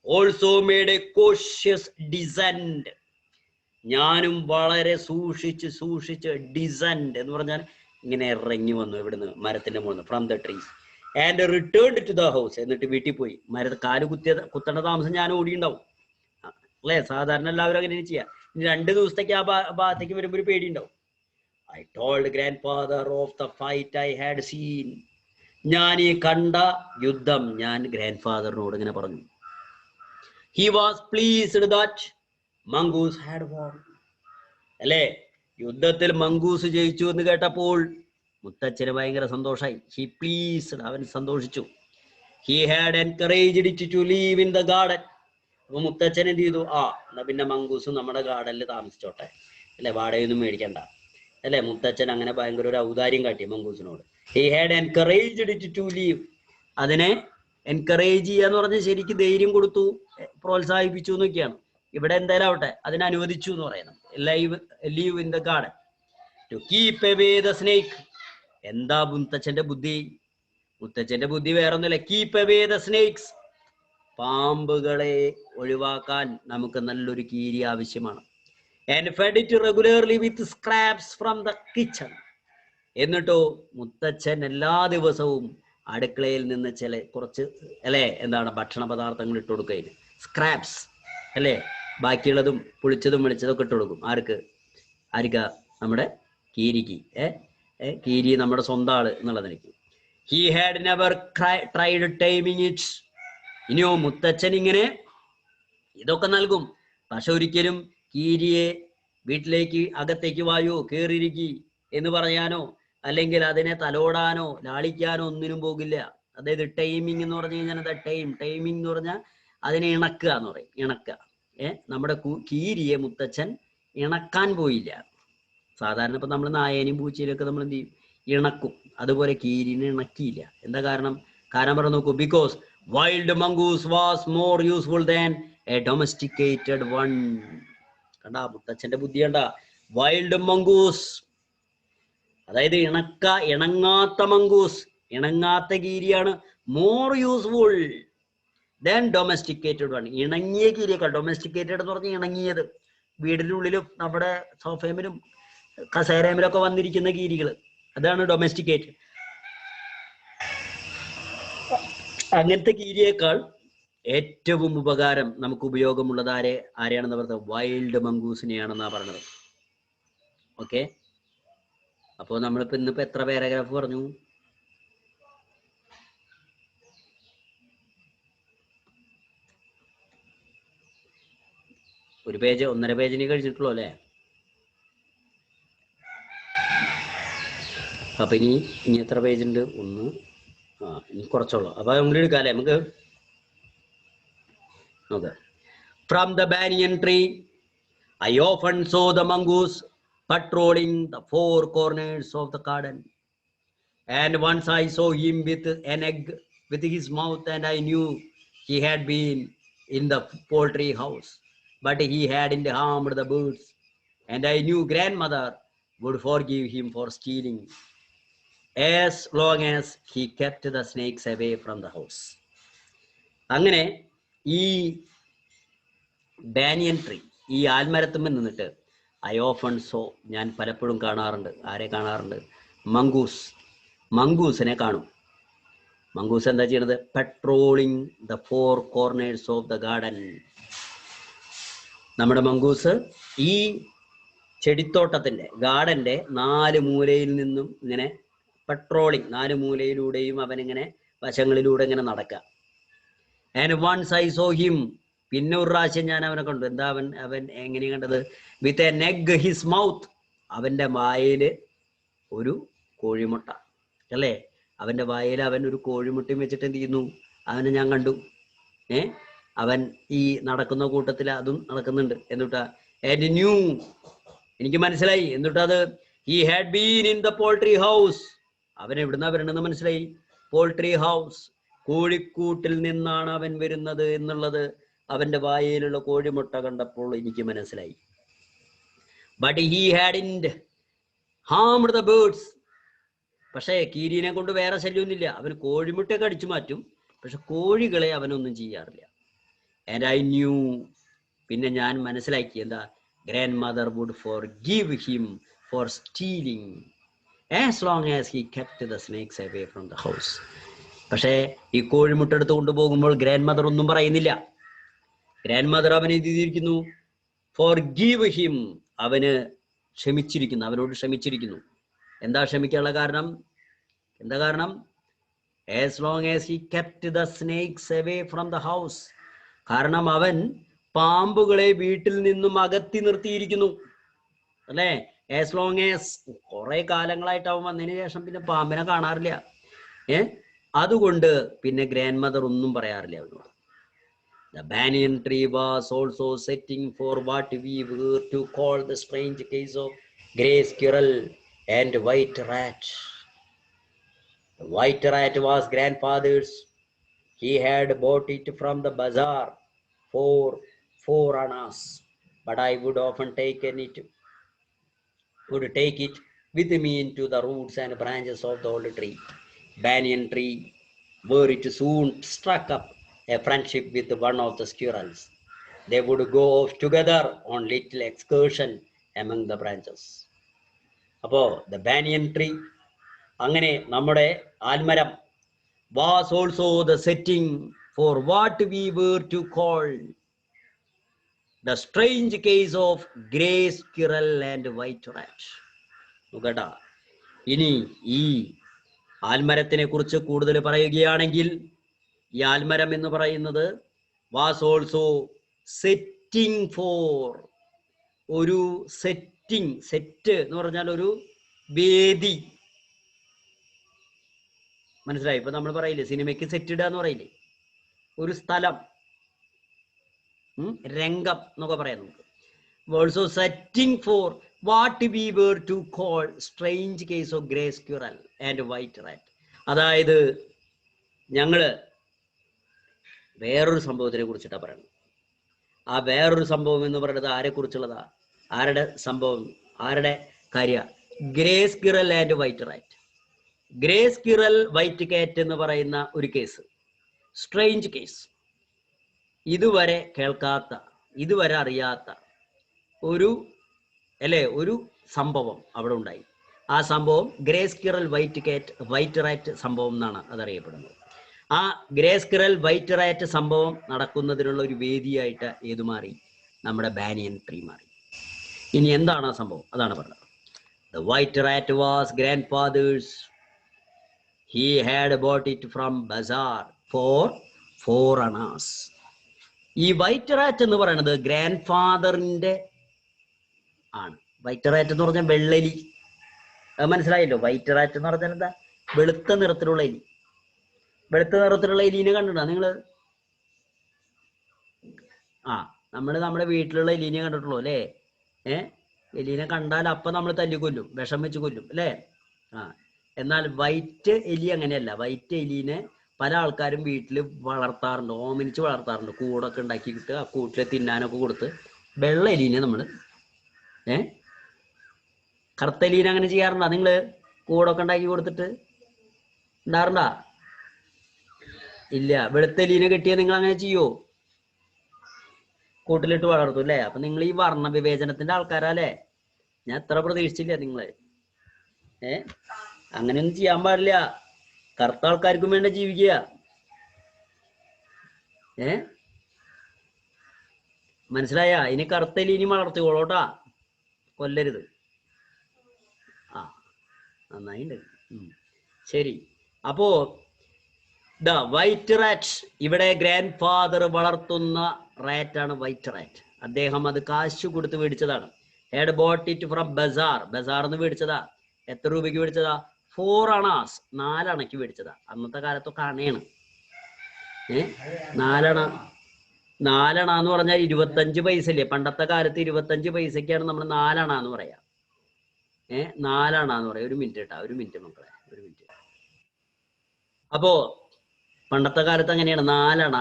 Also made a cautious descent. ഞാനും വളരെ സൂക്ഷിച്ച് ഡിസെന്റ് എന്ന് പറഞ്ഞാൽ ഇങ്ങനെ ഇറങ്ങി വന്നു ഇവിടുന്ന്, മരത്തിന്റെ മുകളിൽ, from the trees. And return to the house. എന്നിട്ട് വീട്ടിൽ പോയി. കാല് കുത്തേണ്ട താമസം ഞാൻ ഓടിയുണ്ടാവും അല്ലെ. സാധാരണ എല്ലാവരും അങ്ങനെ ചെയ്യാം. ഇനി 2 ദിവസത്തേക്ക് ആ ഭാഗത്തേക്ക് വരുമ്പോൾ ഒരു പേടി ഉണ്ടാവും. I told grandfather of the fight I had seen. ഞാൻ ഈ കണ്ട യുദ്ധം ഞാൻ ഗ്രാൻഡ്ഫാദറിനോട് ഇങ്ങനെ പറഞ്ഞു. He was pleased that mongoose had won. അല്ലേ, യുദ്ധത്തിൽ മങ്കൂസ് ജയിച്ചു എന്ന് കേട്ടപ്പോൾ മുത്തച്ഛന് ഭയങ്കര സന്തോഷായി. He pleased, അവൻ സന്തോഷിച്ചു. He had encouraged it to live in the garden. അപ്പൊ മുത്തച്ഛൻ എന്ത് ചെയ്തു? എന്നാ പിന്നെ മങ്കൂസ് നമ്മുടെ ഗാർഡനിൽ താമസിച്ചോട്ടെ അല്ലെ, വാടകയൊന്നും മേടിക്കണ്ട അല്ലെ. മുത്തച്ഛൻ അങ്ങനെ ഭയങ്കര ഒരു ഔദാര്യം കാട്ടി മങ്കൂസിനോട്. He had encouraged it to live. അതിനെ എൻകറേജ് ചെയ്യാന്ന് പറഞ്ഞ് ശരിക്കും ധൈര്യം കൊടുത്തു, പ്രോത്സാഹിപ്പിച്ചു എന്നൊക്കെയാണ്. ഇവിടെ എന്തായാലും ആവട്ടെ, അതിനെ അനുവദിച്ചു എന്ന് പറയുന്നത്. Leave in the garden to keep away the snake. എന്താ മുത്തച്ഛന്റെ ബുദ്ധി? മുത്തച്ഛന്റെ ബുദ്ധി വേറൊന്നുമില്ല. Keep away the snakes. പാമ്പുകളെ ഒഴിവാക്കാൻ നമുക്ക് നല്ലൊരു കീരി ആവശ്യമാണ്. And fed it regularly with scraps from the kitchen. എന്നിട്ടോ മുത്തച്ഛൻ എല്ലാ ദിവസവും അടുക്കളയിൽ നിന്ന് കുറച്ച് ഭക്ഷണ പദാർത്ഥങ്ങൾ ഇട്ട് കൊടുക്കുകയും സ്ക്രാപ്സ് അല്ലേ, ബാക്കിയുള്ളതും പുളിച്ചതും വെളിച്ചതൊക്കെ ഇട്ട് കൊടുക്കും. ആർക്കാ? നമ്മുടെ കീരിക്ക്. കീരി നമ്മുടെ സ്വന്തം ആള് എന്നുള്ളതിലേക്ക്. He had never tried taming it. ഇനിയോ മുത്തച്ഛൻ ഇങ്ങനെ ഇതൊക്കെ നൽകും, പക്ഷെ ഒരിക്കലും കീരിയെ വീട്ടിലേക്ക് അകത്തേക്ക് വായോ കയറിയിരിക്കി എന്ന് പറയാനോ അല്ലെങ്കിൽ അതിനെ തലോടാനോ ലാളിക്കാനോ ഒന്നിനും പോകില്ല. അതായത് ടൈമിങ് എന്ന് പറഞ്ഞു കഴിഞ്ഞാൽ എന്താ? ടൈമിംഗ് എന്ന് പറഞ്ഞാൽ അതിനെ ഇണക്കുക എന്ന് പറയും, ഇണക്കുക. നമ്മുടെ കീരിയെ മുത്തച്ഛൻ ഇണക്കാൻ പോയില്ല. സാധാരണ ഇപ്പൊ നമ്മൾ നായേനെയും പൂച്ചയിലൊക്കെ നമ്മൾ എന്ത് ചെയ്യും? ഇണക്കും. അതുപോലെ കീരിനെ ഇണക്കിയില്ല. എന്താ കാരണം? കാരണം പറഞ്ഞു നോക്കൂ. Because wild mongoose was more useful than a domesticated one. കണ്ടാ മുത്തച്ഛന്റെ ബുദ്ധി കണ്ടാ? വൈൽഡ് മംഗൂസ്, അതായത് ഇണങ്ങാത്ത മംഗൂസ്, ഇണങ്ങാത്ത കീരിയാണ് more useful than domesticated one. ഇണങ്ങിയ കീരിയേക്കാൾ, ഡൊമസ്റ്റിക്കേറ്റഡ് എന്ന് പറഞ്ഞാൽ ഇണങ്ങിയത്, വീടിന്റെ ഉള്ളിലും നമ്മുടെ സോഫേമിലും കസേരയിലൊക്കെ വന്നിരിക്കുന്ന കീരികൾ, അതാണ് ഡൊമസ്റ്റിക്കേറ്റഡ്. അങ്ങനത്തെ കീരിയേക്കാൾ ഏറ്റവും ഉപകാരം നമുക്ക് ഉപയോഗമുള്ളത് ആരെയാണെന്ന് പറഞ്ഞത്? വൈൽഡ് മംഗൂസിനെയാണെന്നാ പറഞ്ഞത്. ഓക്കെ, അപ്പോൾ നമ്മളിപ്പോ ഇന്നിപ്പോ എത്ര പാരഗ്രാഫ് പറഞ്ഞു? ഒരു പേജ്, 1.5 പേജിന് കഴിഞ്ഞിട്ടുള്ളൂ അല്ലേ? അപ്പൊ ഇനി എത്ര പേജ് ഉണ്ട്? ഇനി കുറച്ചുള്ളൂ. അപ്പൊ നമുക്ക് എടുക്കാം അല്ലേ? നമുക്ക് നോക്കാം. From the banyan tree, I often saw the mongoose patrolling the 4 corners of the garden. And once I saw him with an egg with his mouth, and I knew he had been in the poultry house, but he hadn't harmed the birds. And I knew grandmother would forgive him for stealing, as long as he kept the snakes away from the house. അങ്ങനെ ഈ ബാനിയൻ ട്രീ, ഈ ആൽമരത്തുമ്മ നിന്നിട്ട് ഐ ഓഫൺ സോ, ഞാൻ പലപ്പോഴും കാണാറുണ്ട്. ആരെ കാണാറുണ്ട്? മംഗൂസിനെ കാണും. മംഗൂസ് എന്താ ചെയ്യണത്? Patrolling the 4 corners of the garden. നമ്മുടെ മംഗൂസ് ഈ ചെടിത്തോട്ടത്തിന്റെ, ഗാർഡന്റെ 4 മൂലയിൽ നിന്നും ഇങ്ങനെ പെട്രോളിങ്, 4 മൂലയിലൂടെയും അവനിങ്ങനെ വശങ്ങളിലൂടെ ഇങ്ങനെ നടക്കുക. And once I saw him, പിന്നെ ഒരു പ്രാവശ്യം ഞാൻ അവനെ കണ്ടു. എന്താ അവൻ എങ്ങനെ കണ്ടത്? വിത്ത് എ നെഗ് ഹിസ് മൗത്ത്, അവന്റെ വായില് ഒരു കോഴിമുട്ട അല്ലേ? അവന്റെ വായിൽ അവൻ ഒരു കോഴിമുട്ടയും വെച്ചിട്ട് എന്ത് ചെയ്യുന്നു? അവനെ ഞാൻ കണ്ടു. അവൻ ഈ നടക്കുന്ന കൂട്ടത്തിൽ അതും നടക്കുന്നുണ്ട്. എന്തുട്ടാ? ആൻഡ് ന്യൂ, എനിക്ക് മനസ്സിലായി. എന്തുട്ടത്? He had been in the poultry house. അവൻ എവിടുന്നാ വരണമെന്ന് മനസ്സിലായി. പോൾട്രി ഹൗസ്, കോഴിക്കൂട്ടിൽ നിന്നാണ് അവൻ വരുന്നത് എന്നുള്ളത് അവന്റെ വായയിലുള്ള കോഴിമുട്ട കണ്ടപ്പോൾ എനിക്ക് മനസ്സിലായി. But he hadn't harmed the birds. പക്ഷേ കീരിനെ കൊണ്ട് വേറെ ശല്യമൊന്നുമില്ല. അവൻ കോഴിമുട്ടയൊക്കെ അടിച്ചു മാറ്റും, പക്ഷെ കോഴികളെ അവനൊന്നും ചെയ്യാറില്ല. ആൻഡ് ഐ ന്യൂ, പിന്നെ ഞാൻ മനസ്സിലാക്കി. എന്താ? Grandmother would forgive him for stealing as long as he kept the snakes away from the house. പക്ഷേ ഈ കോഴിമുട്ട എടുത്ത് കൊണ്ടുപോകുമ്പോൾ ഗ്രാൻഡ് മദർ ഒന്നും പറയുന്നില്ല. ഗ്രാൻഡ് മദർ അവനെ ചെയ്തിരിക്കുന്നു? ഫോർഗിവ് ഹിം, അവന് ക്ഷമിച്ചിരിക്കുന്നു, അവനോട് ക്ഷമിച്ചിരിക്കുന്നു. എന്താ ക്ഷമിക്കാനുള്ള കാരണം? എന്താ കാരണം? As long as he kept the snakes away from the house. കാരണം അവൻ പാമ്പുകളെ വീട്ടിൽ നിന്നും അകറ്റി നിർത്തിയിരിക്കുന്നു അല്ലേ? ആസ് ലോങ് ആസ്, കുറെ കാലങ്ങളായിട്ട് അവൻ വന്നതിന് ശേഷം പിന്നെ പാമ്പിനെ കാണാറില്ല. അതുകൊണ്ട് പിന്നെ ഗ്രാൻഡ് മദർ ഒന്നും പറയാറില്ല അവനോട്. The banyan tree was also setting for what we were to call the strange case of grey squirrel and white rat. The white rat was grandfather's. He had bought it from the bazaar for 4 annas, but I would often take it with me into the roots and branches of the old tree, banyan tree, where it soon struck up a friendship with one of the squirrels. They would go off together on little excursion among the branches. അപ്പോ the banyan tree, അങ്ങനെ നമ്മുടെ ആൽമരം, was also the setting for what we were to call the strange case of grey squirrel and white rat. നോക്കട്ടാ, ഇനി ഈ ആൽമരത്തിനെ കുറിച്ച് കൂടുതൽ പറയുകയാണെങ്കിൽ ഈ ആൽമരം എന്ന് പറയുന്നത് വാസ് ഓൾസോ സെറ്റിംഗ് ഫോർ ഒരു സെറ്റ് എന്ന് പറഞ്ഞാൽ ഒരു വേദി. മനസ്സിലായി? ഇപ്പൊ നമ്മൾ പറയില്ലേ സിനിമയ്ക്ക് സെറ്റ് ഇടുക എന്ന് പറയില്ലേ, ഒരു സ്ഥലം, രംഗം എന്നൊക്കെ പറയാം നമുക്ക്. Also setting for what we were to call strange case of grey squirrel and white rat. അതായത് ഞങ്ങള് വേറൊരു സംഭവത്തിനെ കുറിച്ചിട്ടാണ് പറയുന്നത്. ആ വേറൊരു സംഭവം എന്ന് പറയുന്നത് ആരെ കുറിച്ചുള്ളതാ? ആരുടെ സംഭവം, ആരുടെ കാര്യ? Grey squirrel and white rat. Grey squirrel white കാറ്റ് എന്ന് പറയുന്ന ഒരു കേസ്, സ്ട്രേഞ്ച് കേസ്, ഇതുവരെ കേൾക്കാത്ത, ഇതുവരെ അറിയാത്ത ഒരു സംഭവം അവിടെ ഉണ്ടായി. ആ സംഭവം ഗ്രേ സ്ക്വിറൽ വൈറ്റ് റാറ്റ് സംഭവം എന്നാണ് അതറിയപ്പെടുന്നത്. ആ ഗ്രേ സ്ക്വിറൽ വൈറ്റ് റാറ്റ് സംഭവം നടക്കുന്നതിനുള്ള ഒരു വേദിയായിട്ട് ഏതു മാറി? നമ്മുടെ ബാനിയൻ ട്രീ മാറി. ഇനി എന്താണ് ആ സംഭവം? അതാണ് പറഞ്ഞത്. The white rat was grandfather's. He had bought it from bazaar for 4 annas. ഈ വൈറ്റ് റാറ്റ് എന്ന് പറയുന്നത് ഗ്രാൻഡ് ഫാദറിന്റെ ആണ്. വൈറ്റ് റാറ്റ് എന്ന് പറഞ്ഞാൽ വെള്ളെലി. അത് മനസ്സിലായല്ലോ? വൈറ്റ് റാറ്റ് എന്ന് പറഞ്ഞാൽ എന്താ? വെളുത്ത നിറത്തിലുള്ള എലി. വെളുത്ത നിറത്തിലുള്ള എലീനെ കണ്ടിട്ടുണ്ടോ നിങ്ങള്? നമ്മള് നമ്മുടെ വീട്ടിലുള്ള എലീനെ കണ്ടിട്ടുള്ളൂ അല്ലേ? എലീനെ കണ്ടാൽ അപ്പൊ നമ്മൾ തല്ലിക്കൊല്ലും, വിഷം വെച്ച് കൊല്ലും അല്ലേ? എന്നാൽ വൈറ്റ് എലി അങ്ങനെയല്ല. വൈറ്റ് എലീനെ പല ആൾക്കാരും വീട്ടിൽ വളർത്താറുണ്ട്, ഓമനിച്ച് വളർത്താറുണ്ട്. കൂടൊക്കെ ഉണ്ടാക്കിയിട്ട് ആ കൂട്ടിലെ തിന്നാനൊക്കെ കൊടുത്ത്. വെള്ള എലീനെ നമ്മള് കറുത്ത എലീനെ അങ്ങനെ ചെയ്യാറുണ്ടോ നിങ്ങള്? കൂടൊക്കെ ഉണ്ടാക്കി കൊടുത്തിട്ട് ഉണ്ടാറുണ്ടാ? ഇല്ല. വെളുത്ത എലീനെ കെട്ടിയാൽ നിങ്ങൾ അങ്ങനെ ചെയ്യോ? കൂട്ടിലിട്ട് വളർത്തും അല്ലേ? അപ്പൊ നിങ്ങൾ ഈ വർണ്ണ വിവേചനത്തിന്റെ ആൾക്കാരല്ലേ? ഞാൻ എത്ര പ്രതീക്ഷിച്ചില്ല നിങ്ങള്. അങ്ങനെയൊന്നും ചെയ്യാൻ പാടില്ല. കറുത്ത ആൾക്കാർക്കും വേണ്ട ജീവിക്കുക. മനസ്സിലായ? ഇനി കറുത്ത എലീനി വളർത്തിക്കോളോട്ടാ, കൊല്ലരുത്. നന്നായിണ്ട്. ശരി. അപ്പോ ദ വൈറ്റ് റാറ്റ്, ഇവിടെ ഗ്രാൻഡ് ഫാദർ വളർത്തുന്ന റാറ്റാണ് വൈറ്റ് റാറ്റ്. അദ്ദേഹം അത് കാശ് കൊടുത്ത് മേടിച്ചതാണ്. Had bought it from bazaar. ബസാർന്ന് മേടിച്ചതാ. എത്ര രൂപയ്ക്ക് മേടിച്ചതാ? 4 annas. 4 അണയ്ക്ക് മേടിച്ചതാ. അന്നത്തെ കാലത്തൊക്കെ അണയാണ്. 4 അണ എന്ന് പറഞ്ഞാൽ 25 പൈസ അല്ലേ? പണ്ടത്തെ കാലത്ത് 25 പൈസക്കാണ് നമ്മൾ 4 അണ എന്ന് പറയാ. 4 അണ എന്ന് പറയാം. ഒരു മിനിറ്റ് കേട്ടാ, ഒരു മിനിറ്റ് മക്കളെ, ഒരു മിനിറ്റ്. അപ്പോ പണ്ടത്തെ കാലത്ത് അങ്ങനെയാണ്. 4 അണ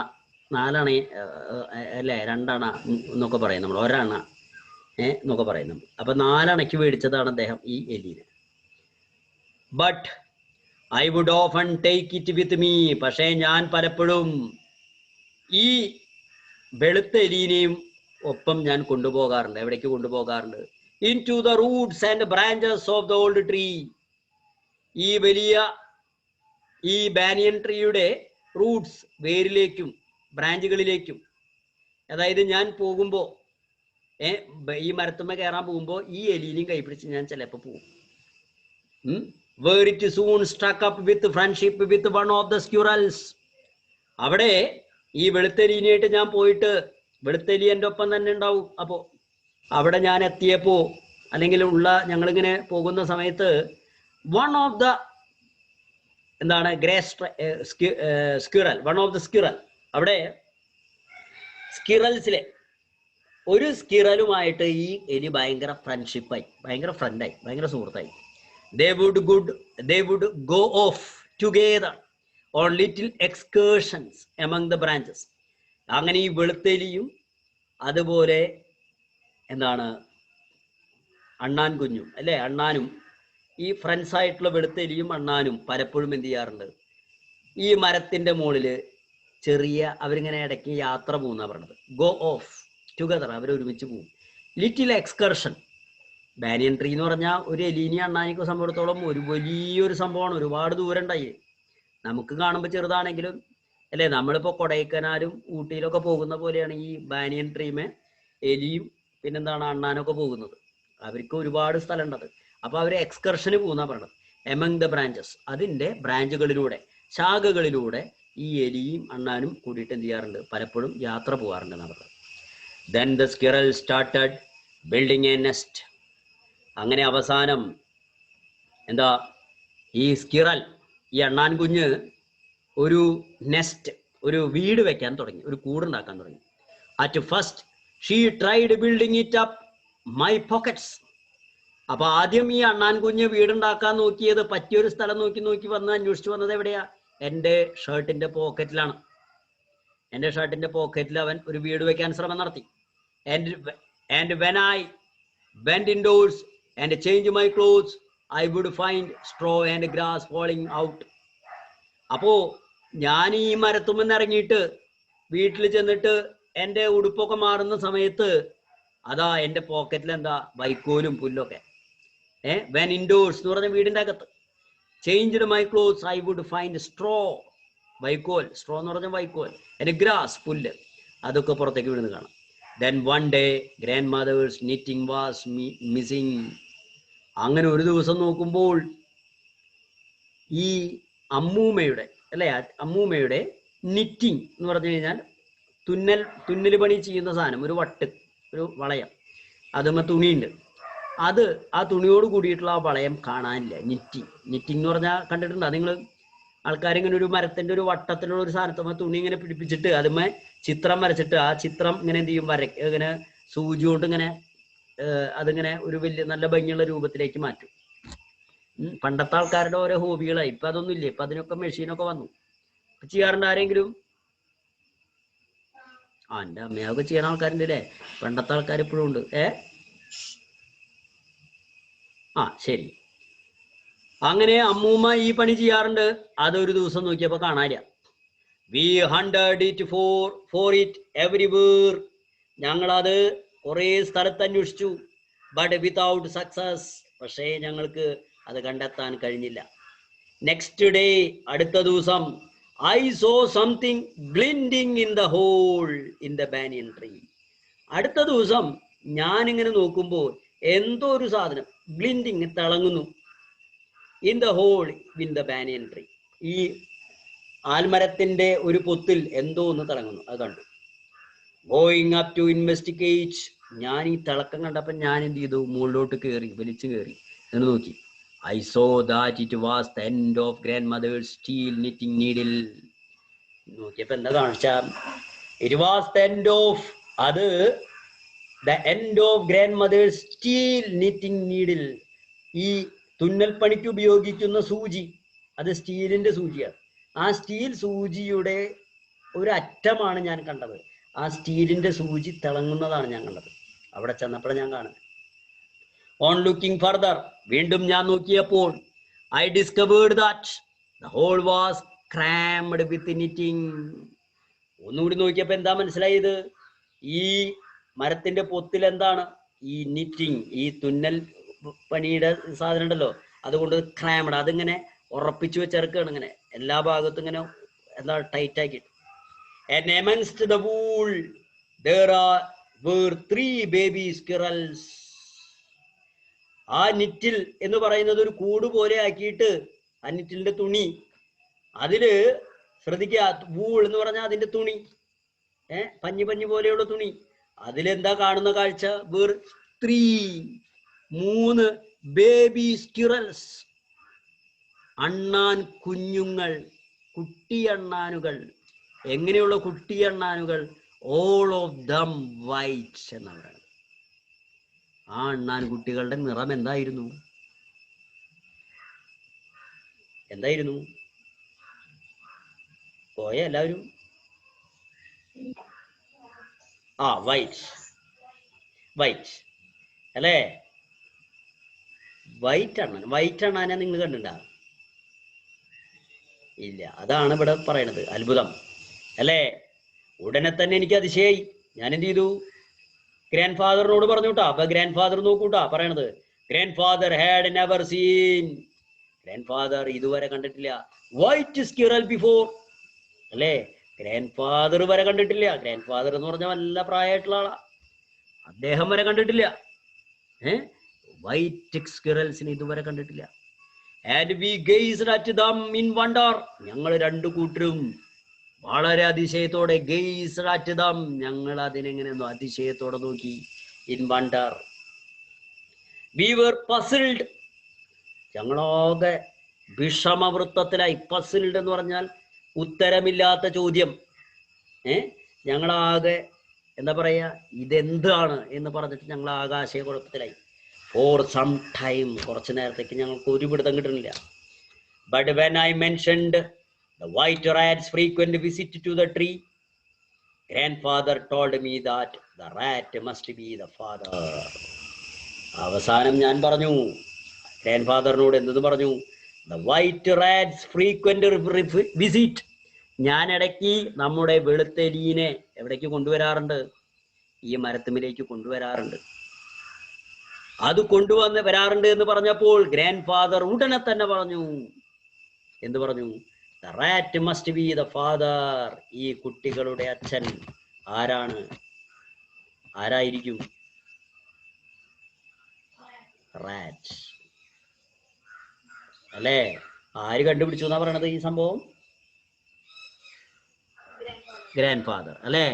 അല്ലേ? 2 അണ എന്നൊക്കെ പറയും നമ്മൾ. 1 അണ എന്നൊക്കെ പറയുന്നു. അപ്പൊ 4 അണയ്ക്ക് മേടിച്ചതാണ് അദ്ദേഹം ഈ എലീനെ. But I would often take it with me. പക്ഷേ ഞാൻ പലപ്പോഴും ഈ വെളുത്ത എലീനെയും ഒപ്പം ഞാൻ കൊണ്ടുപോകാറുണ്ട്. എവിടേക്ക് കൊണ്ടുപോകാറുണ്ട്? Into the roots and branches of the old tree. ഈ വലിയ ഈ ബാനിയൻ ട്രീയുടെ റൂട്ട്സ്, വേരിലേക്കും ബ്രാഞ്ചുകളിലേക്കും. അതായത് ഞാൻ പോകുമ്പോ ഈ മരത്തുമ്മ കയറാൻ പോകുമ്പോ ഈ എലീനെയും കൈപിടിച്ച് ഞാൻ ചിലപ്പോ പോകും. Where it soon struck up with friendship with one of the squirrels. അവിടെ ഈ വെളുത്തെലീനായിട്ട് ഞാൻ പോയിട്ട്, വെളുത്തെലി എൻ്റെ ഒപ്പം തന്നെ ഉണ്ടാവും. അപ്പോ അവിടെ ഞാൻ എത്തിയപ്പോ, അല്ലെങ്കിൽ ഞങ്ങളിങ്ങനെ പോകുന്ന സമയത്ത് one of the squirrel, one of the squirrel, അവിടെ സ്ക്വിറൽസിലെ ഒരു സ്ക്വിറലുമായിട്ട് ഈ എലി ഭയങ്കര ഫ്രണ്ട്ഷിപ്പായി, ഭയങ്കര ഫ്രണ്ടായി, ഭയങ്കര സുഹൃത്തായി. They would go off together on little excursions among the branches. അങ്ങനെ ഈ വെളുത്തെലിയും അതുപോലെ അണ്ണാൻ കുഞ്ഞും അല്ലേ, അണ്ണാനും ഈ ഫ്രണ്ട്സ് ആയിട്ടുള്ള വെളുത്തെലിയും അണ്ണാനും പലപ്പോഴും എന്ത് ചെയ്യാറുണ്ട്? ഈ മരത്തിന്റെ മുകളില് അവരിങ്ങനെ ഇടയ്ക്ക് യാത്ര പോകുന്ന പറഞ്ഞത്. ഗോ ഓഫ് ടുഗദർ, അവരൊരുമിച്ച് പോകും. Little excursion. ബാനിയൻ ട്രീ എന്ന് പറഞ്ഞാൽ ഒരു എലീനി അണ്ണാനിക്ക് സംബന്ധിച്ചിടത്തോളം ഒരു വലിയൊരു സംഭവമാണ്. ഒരുപാട് ദൂരം ഉണ്ടായി. നമുക്ക് കാണുമ്പോൾ ചെറുതാണെങ്കിലും അല്ലേ, നമ്മളിപ്പോ കൊടൈക്കനാലും ഊട്ടിയിലൊക്കെ പോകുന്ന പോലെയാണ് ഈ ബാനിയൻ ട്രീമേ എലിയും അണ്ണാനൊക്കെ പോകുന്നത്. അവർക്ക് ഒരുപാട് സ്ഥലം ഉണ്ടത്. അപ്പൊ അവര് എക്സ്കർഷന് പോകുന്ന പറഞ്ഞത്. എമംഗ് ദ ബ്രാഞ്ചസ്, അതിൻ്റെ ബ്രാഞ്ചുകളിലൂടെ, ശാഖകളിലൂടെ ഈ എലിയും അണ്ണാനും കൂടിയിട്ട് എന്ത് ചെയ്യാറുണ്ട്, പലപ്പോഴും യാത്ര പോകാറുണ്ട് എന്നുള്ളത്. Then the squirrel started building a nest. അങ്ങനെ അവസാനം എന്താ, ഈ സ്കിറൽ, ഈ അണ്ണാൻ കുഞ്ഞ് ഒരു നെസ്റ്റ്, ഒരു വീട് വെക്കാൻ തുടങ്ങി, ഒരു കൂടുണ്ടാക്കാൻ തുടങ്ങി. At first she tried building it up my pockets. അപ്പൊ ആദ്യം ഈ അണ്ണാൻ കുഞ്ഞ് വീടുണ്ടാക്കാൻ നോക്കിയത്, പറ്റിയൊരു സ്ഥലം നോക്കി വന്ന് അന്വേഷിച്ചു വന്നത് എവിടെയാ, എൻ്റെ ഷർട്ടിന്റെ പോക്കറ്റിലാണ്. എൻ്റെ ഷർട്ടിന്റെ പോക്കറ്റിൽ അവൻ ഒരു വീട് വെക്കാൻ ശ്രമം നടത്തി. And when I went indoors and changed my clothes, I would find straw and grass falling out. അപ്പോ ഞാൻ ഈ മരത്തുമെന്ന് ഇറങ്ങിയിട്ട് വീട്ടിൽ ചെന്നിട്ട് എൻ്റെ ഉടുപ്പൊക്കെ മാറുന്ന സമയത്ത് അതാ എൻ്റെ പോക്കറ്റിൽ എന്താ, വൈക്കോലും പുല്ലൊക്കെ. വെൻ ഇൻഡോഴ്സ് എന്ന് പറഞ്ഞ വീടിൻ്റെ അകത്ത്, changed my clothes I would find straw, വൈക്കോൽ, സ്ട്രോ എന്ന് പറഞ്ഞ വൈക്കോൽ, എൻ്റെ ഗ്രാസ്, പുല്ല്, അതൊക്കെ പുറത്തേക്ക് വീഴുന്ന കാണാം. Then one day grandmother's knitting was missing. അങ്ങനെ ഒരു ദിവസം നോക്കുമ്പോൾ ഈ അമ്മൂമ്മയുടെ, അല്ലെ, അമ്മൂമ്മയുടെ നിറ്റിങ് എന്ന് പറഞ്ഞു കഴിഞ്ഞാൽ തുന്നൽ പണി ചെയ്യുന്ന സാധനം, ഒരു വട്ട്, ഒരു വളയം, അതുമ്മ തുണിയുണ്ട്, അത് ആ തുണിയോട് കൂടിയിട്ടുള്ള ആ വളയം കാണാനില്ല. നിറ്റിങ് എന്ന് പറഞ്ഞാൽ കണ്ടിട്ടുണ്ടോ നിങ്ങൾ? ആൾക്കാരിങ്ങനെ ഒരു മരത്തിന്റെ ഒരു വട്ടത്തിലുള്ള ഒരു സാധനത്തുമ്മ തുണി ഇങ്ങനെ പിടിപ്പിച്ചിട്ട് അതുമ്മ ചിത്രം വരച്ചിട്ട് ആ ചിത്രം ഇങ്ങനെ എന്ത് ചെയ്യും, ഇങ്ങനെ സൂചി കൊണ്ട് ഇങ്ങനെ അതിങ്ങനെ ഒരു വലിയ നല്ല ഭംഗിയുള്ള രൂപത്തിലേക്ക് മാറ്റും. പണ്ടത്തെ ആൾക്കാരുടെ ഓരോ ഹോബികളായി. ഇപ്പൊ അതൊന്നും ഇല്ല, ഇപ്പൊ അതിനൊക്കെ മെഷീനൊക്കെ വന്നു. ചെയ്യാറുണ്ട് ആരെങ്കിലും? എൻ്റെ അമ്മയൊക്കെ ചെയ്യുന്ന ആൾക്കാരുണ്ട് അല്ലേ, പണ്ടത്തെ ആൾക്കാർ ഇപ്പോഴും ഉണ്ട്. ശരി. അങ്ങനെ അമ്മൂമ്മ ഈ പണി ചെയ്യാറുണ്ട്. അതൊരു ദിവസം നോക്കിയപ്പോ കാണാനില്ല. We hunted it for it everywhere. ഞങ്ങളത് കുറേ സ്ഥലത്ത് അന്വേഷിച്ചു. But without success. പക്ഷേ ഞങ്ങൾക്ക് അത് കണ്ടെത്താൻ കഴിഞ്ഞില്ല. നെക്സ്റ്റ് ഡേ, അടുത്ത ദിവസം, I saw something glinting in the hole in the banyan tree. അടുത്ത ദിവസം ഞാനിങ്ങനെ നോക്കുമ്പോൾ എന്തോ ഒരു സാധനം ഗ്ലിൻഡിങ്, തിളങ്ങുന്നു, in the hole in the banyan tree. ഈ ആൽമരത്തിന്റെ ഒരു പൊത്തിൽ എന്തോ ഒന്ന് തിളങ്ങുന്നു. അത് കണ്ടു. Going up to investigate. ഞാൻ ഈ തിളക്കം കണ്ടപ്പോൾ ഞാൻ എന്ത് ചെയ്തു, മുകളിലോട്ട് കയറി, വലിച്ചു കയറി എന്ന് നോക്കി. I saw that it was the end of grandmother's steel knitting needle. നോക്കിയപ്പോ എന്താ കാണിച്ച, it was the end of, അത് the end of grandmother's steel knitting needle. ഈ തുന്നൽപ്പണിക്ക് ഉപയോഗിക്കുന്ന സൂചി, അത് സ്റ്റീലിന്റെ സൂചിയാണ്. ആ സ്റ്റീൽ സൂചിയുടെ ഒരു അറ്റമാണ് ഞാൻ കണ്ടത്. ആ സ്റ്റീലിന്റെ സൂചി തിളങ്ങുന്നതാണ് ഞാൻ കണ്ടത്. അവിടെ ചെന്നപ്പോൾ ഞാൻ കാണുന്നത്. ഓൺ ലുക്കിംഗ് ഫർദർ, വീണ്ടും ഞാൻ നോക്കിയപ്പോൾ I discovered that the hole was crammed with knitting. ഒന്നുകൂടി നോക്കിയപ്പോൾ എന്താ മനസ്സിലായത്, ഈ മരത്തിന്റെ പൊത്തിൽ എന്താണ്, ഈ നിറ്റിംഗ്, ഈ തുന്നൽ പണിയുടെ സാധനം ഉണ്ടല്ലോ, അതുകൊണ്ട് ക്രാംഡ്, അതിങ്ങനെ ഉറപ്പിച്ചു വെച്ചിറക്കാണ്, ഇങ്ങനെ എല്ലാ ഭാഗത്തും ഇങ്ങനെ എന്താ ടൈറ്റ് ആക്കിയിട്ട്. And amongst the wool there were 3 baby squirrels. ആ നിറ്റിൽ എന്ന് പറയുന്നത് ഒരു കൂട് പോലെ ആക്കിയിട്ട്, ആ നിറ്റിലിന്റെ തുണി, അതില് ശ്രദ്ധിക്കുക, വൂൾ എന്ന് പറഞ്ഞാൽ അതിന്റെ തുണി, പഞ്ഞി പോലെയുള്ള തുണി. അതിലെന്താ കാണുന്ന കാഴ്ച, വേർ 3 ബേബി സ്ക്വിറൽസ്, അണ്ണാൻ കുഞ്ഞുങ്ങൾ, കുട്ടി അണ്ണാനുകൾ. എങ്ങനെയുള്ള കുട്ടി അണ്ണാനുകൾ? ഓൾ ഓഫ് ദം വൈറ്റ് എന്നാണ് പറയുന്നത്. ആ അണ്ണാൻ കുട്ടികളുടെ നിറം എന്തായിരുന്നു? പോയ എല്ലാവരും? വൈറ്റ് അല്ലേ? വൈറ്റ് അണ്ണാനെ നിങ്ങൾ കണ്ടിട്ടുണ്ടോ? ഇല്ല. അതാണ് ഇവിടെ പറയണത് അത്ഭുതം അല്ലേ? ഉടനെ തന്നെ എനിക്ക് അതിശയായി. ഞാൻ എന്ത് ചെയ്തു, ഗ്രാൻഡ് ഫാദറിനോട് പറഞ്ഞു കേട്ടോ. അപ്പൊ ഗ്രാൻഡ് ഫാദർ നോക്കൂട്ടാ പറയണത്. Grand father had never seen, grand father ഇതുവരെ കണ്ടിട്ടില്ല വൈറ്റ് സ്ക്വിറൽ ബിഫോർ, അല്ലേ? ഗ്രാൻഡ് ഫാദർ വരെ കണ്ടിട്ടില്ല. ഗ്രാൻഡ് ഫാദർ എന്ന് പറഞ്ഞാൽ നല്ല പ്രായമായിട്ടുള്ള ആളാ, അദ്ദേഹം വരെ കണ്ടിട്ടില്ല വൈറ്റ് സ്ക്വിറൽസിനെ ഇതുവരെ കണ്ടിട്ടില്ല. And we gazed at them in wonder. ഞങ്ങൾ രണ്ടു കൂട്ടരും വളരെ അതിശയത്തോടെ, ഗേസ്ഡ് അറ്റ് ദം, ഞങ്ങൾ അതിനെങ്ങനെ അതിശയത്തോടെ നോക്കി. In wonder. We were puzzled, ഞങ്ങളാകെ വിഷമവൃത്തത്തിലായി. പസിൽഡ് എന്ന് പറഞ്ഞാൽ ഉത്തരമില്ലാത്ത ചോദ്യം. ഞങ്ങളാകെ എന്താ പറയാ, ഇതെന്താണ് എന്ന് പറഞ്ഞിട്ട് ഞങ്ങൾ ആകാശയക്കുഴപ്പത്തിലായി. ഫോർ സം ടൈം, കുറച്ചു നേരത്തേക്ക് ഞങ്ങൾക്ക് ഒരു പിടുത്തം കിട്ടുന്നില്ല. But when I mentioned the white rat's frequent visit to the tree, grandfather told me that the rat must be the father. അവസാനം ഞാൻ പറഞ്ഞു, ഗ്രാൻഡ്ഫാദറിനോട് എന്തെന്ന് പറഞ്ഞു? the white rat's frequent visit. ഞാൻ ഇടയ്ക്ക് നമ്മുടെ വെളുത്തെലീനെ എവിടേക്ക് കൊണ്ടുവരാറുണ്ട്? ഈ മരത്തുമ്പിലേക്ക് കൊണ്ടുവരാറുണ്ട്. അത് വരാറുണ്ട് എന്ന് പറഞ്ഞപ്പോൾ ഗ്രാൻഡ്ഫാദർ ഉടനെ തന്നെ പറഞ്ഞു, എന്ത് പറഞ്ഞു? The rat must be the father. ഈ കുട്ടികളുടെ അച്ഛൻ ആരായിരിക്കും? റാറ്റ് അല്ലേ? ആര് കണ്ടുപിടിച്ചു എന്നാ പറയണത് ഈ സംഭവം? ഗ്രാൻഡ്ഫാദർ അല്ലേ?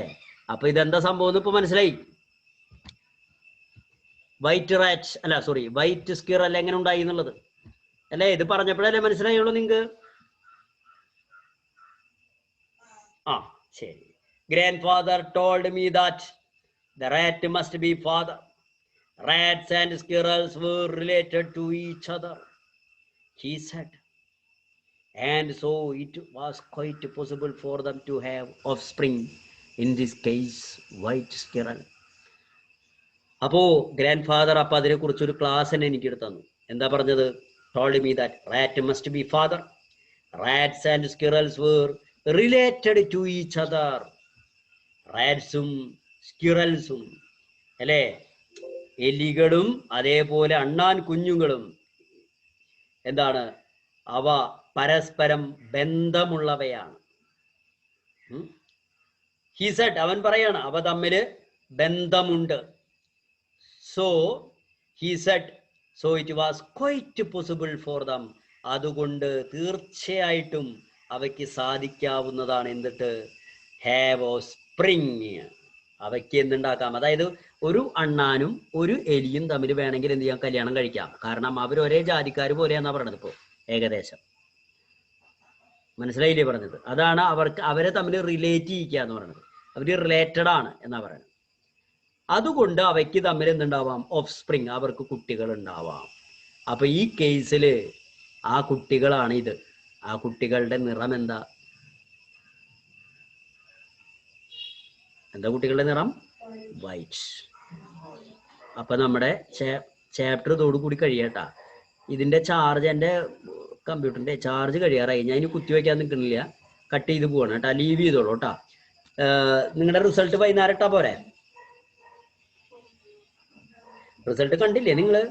അപ്പൊ ഇതെന്താ സംഭവം ഇപ്പൊ മനസ്സിലായി. വൈറ്റ് റാറ്റ് അല്ല, സോറി, വൈറ്റ് സ്കിറൽ എങ്ങനെ ഉണ്ടായി എന്നുള്ളത് അല്ലേ? ഇത് പറഞ്ഞപ്പോഴല്ലേ മനസ്സിലായുള്ളൂ നിങ്ങൾക്ക്? ശരി. Grandfather told me that the rat must be father. Rats and squirrels were related to each other, he said, and so it was quite possible for them to have offspring, in this case white squirrel. അപ്പോ ഗ്രാൻഡ്ഫാദർ അപ്പൊ അതിനെ കുറിച്ചൊരു ക്ലാസ് തന്നെ എനിക്ക് എടുത്തു തന്നു. എന്താ പറഞ്ഞത്? told me that rat must be father. Rats and squirrels were related to each other. റാറ്റ്സും സ്ക്വിറൽസും അല്ലേ, എലികളും അതേപോലെ അണ്ണാൻ കുഞ്ഞുങ്ങളും എന്താണ്? അവ പരസ്പരം ബന്ധമുള്ളവയാണ്. ഹി സെഡ്, അവൻ പറയാണ്, അവ തമ്മില് ബന്ധമുണ്ട്. So he said, so it was quite possible for them, അതുകൊണ്ട് തീർച്ചയായിട്ടും അവയ്ക്ക് സാധിക്കാവുന്നതാണ്. എന്നിട്ട് ഹാവ് ഓ സ്പ്രിങ്, അവയ്ക്ക് എന്തുണ്ടാക്കാം? അതായത് ഒരു അണ്ണാനും ഒരു എലിയും തമ്മിൽ വേണമെങ്കിൽ എന്ത് ചെയ്യാം? കല്യാണം കഴിക്കാം. കാരണം അവർ ഒരേ ജാതിക്കാർ പോലെയാന്നാ പറയണത്. ഇപ്പോ ഏകദേശം മനസ്സിലായില്ലേ പറഞ്ഞത്? അതാണ് അവരെ തമ്മിൽ റിലേറ്റ് ചെയ്യിക്കുക എന്ന് പറയുന്നത്. അവര് റിലേറ്റഡ് ആണ് എന്നാ പറയുന്നത്. അതുകൊണ്ട് അവയ്ക്ക് തമ്മിൽ എന്തുണ്ടാവാം? ഓഫ് സ്പ്രിങ്, അവർക്ക് കുട്ടികൾ ഉണ്ടാവാം. അപ്പൊ ഈ കേസില് ആ കുട്ടികളാണ് ഇത്. ആ കുട്ടികളുടെ നിറം എന്താ? കുട്ടികളുടെ നിറം? വൈറ്റ്. അപ്പൊ നമ്മുടെ ചാപ്റ്റർ ഇതോടുകൂടി കഴിയട്ടാ. ഇതിന്റെ ചാർജ്, എൻ്റെ കമ്പ്യൂട്ടറിന്റെ ചാർജ് കഴിയാറായി. ഞാൻ ഇനി കുത്തിവെക്കാൻ നിൽക്കുന്നില്ല, കട്ട് ചെയ്ത് പോവാണ് കേട്ടാ. ലീവ് ചെയ്തോളൂ കേട്ടാ. നിങ്ങളുടെ റിസൾട്ട് വൈകുന്നേരം ഇട്ടാ പോരെ? റിസൾട്ട് കണ്ടില്ലേ നിങ്ങള്?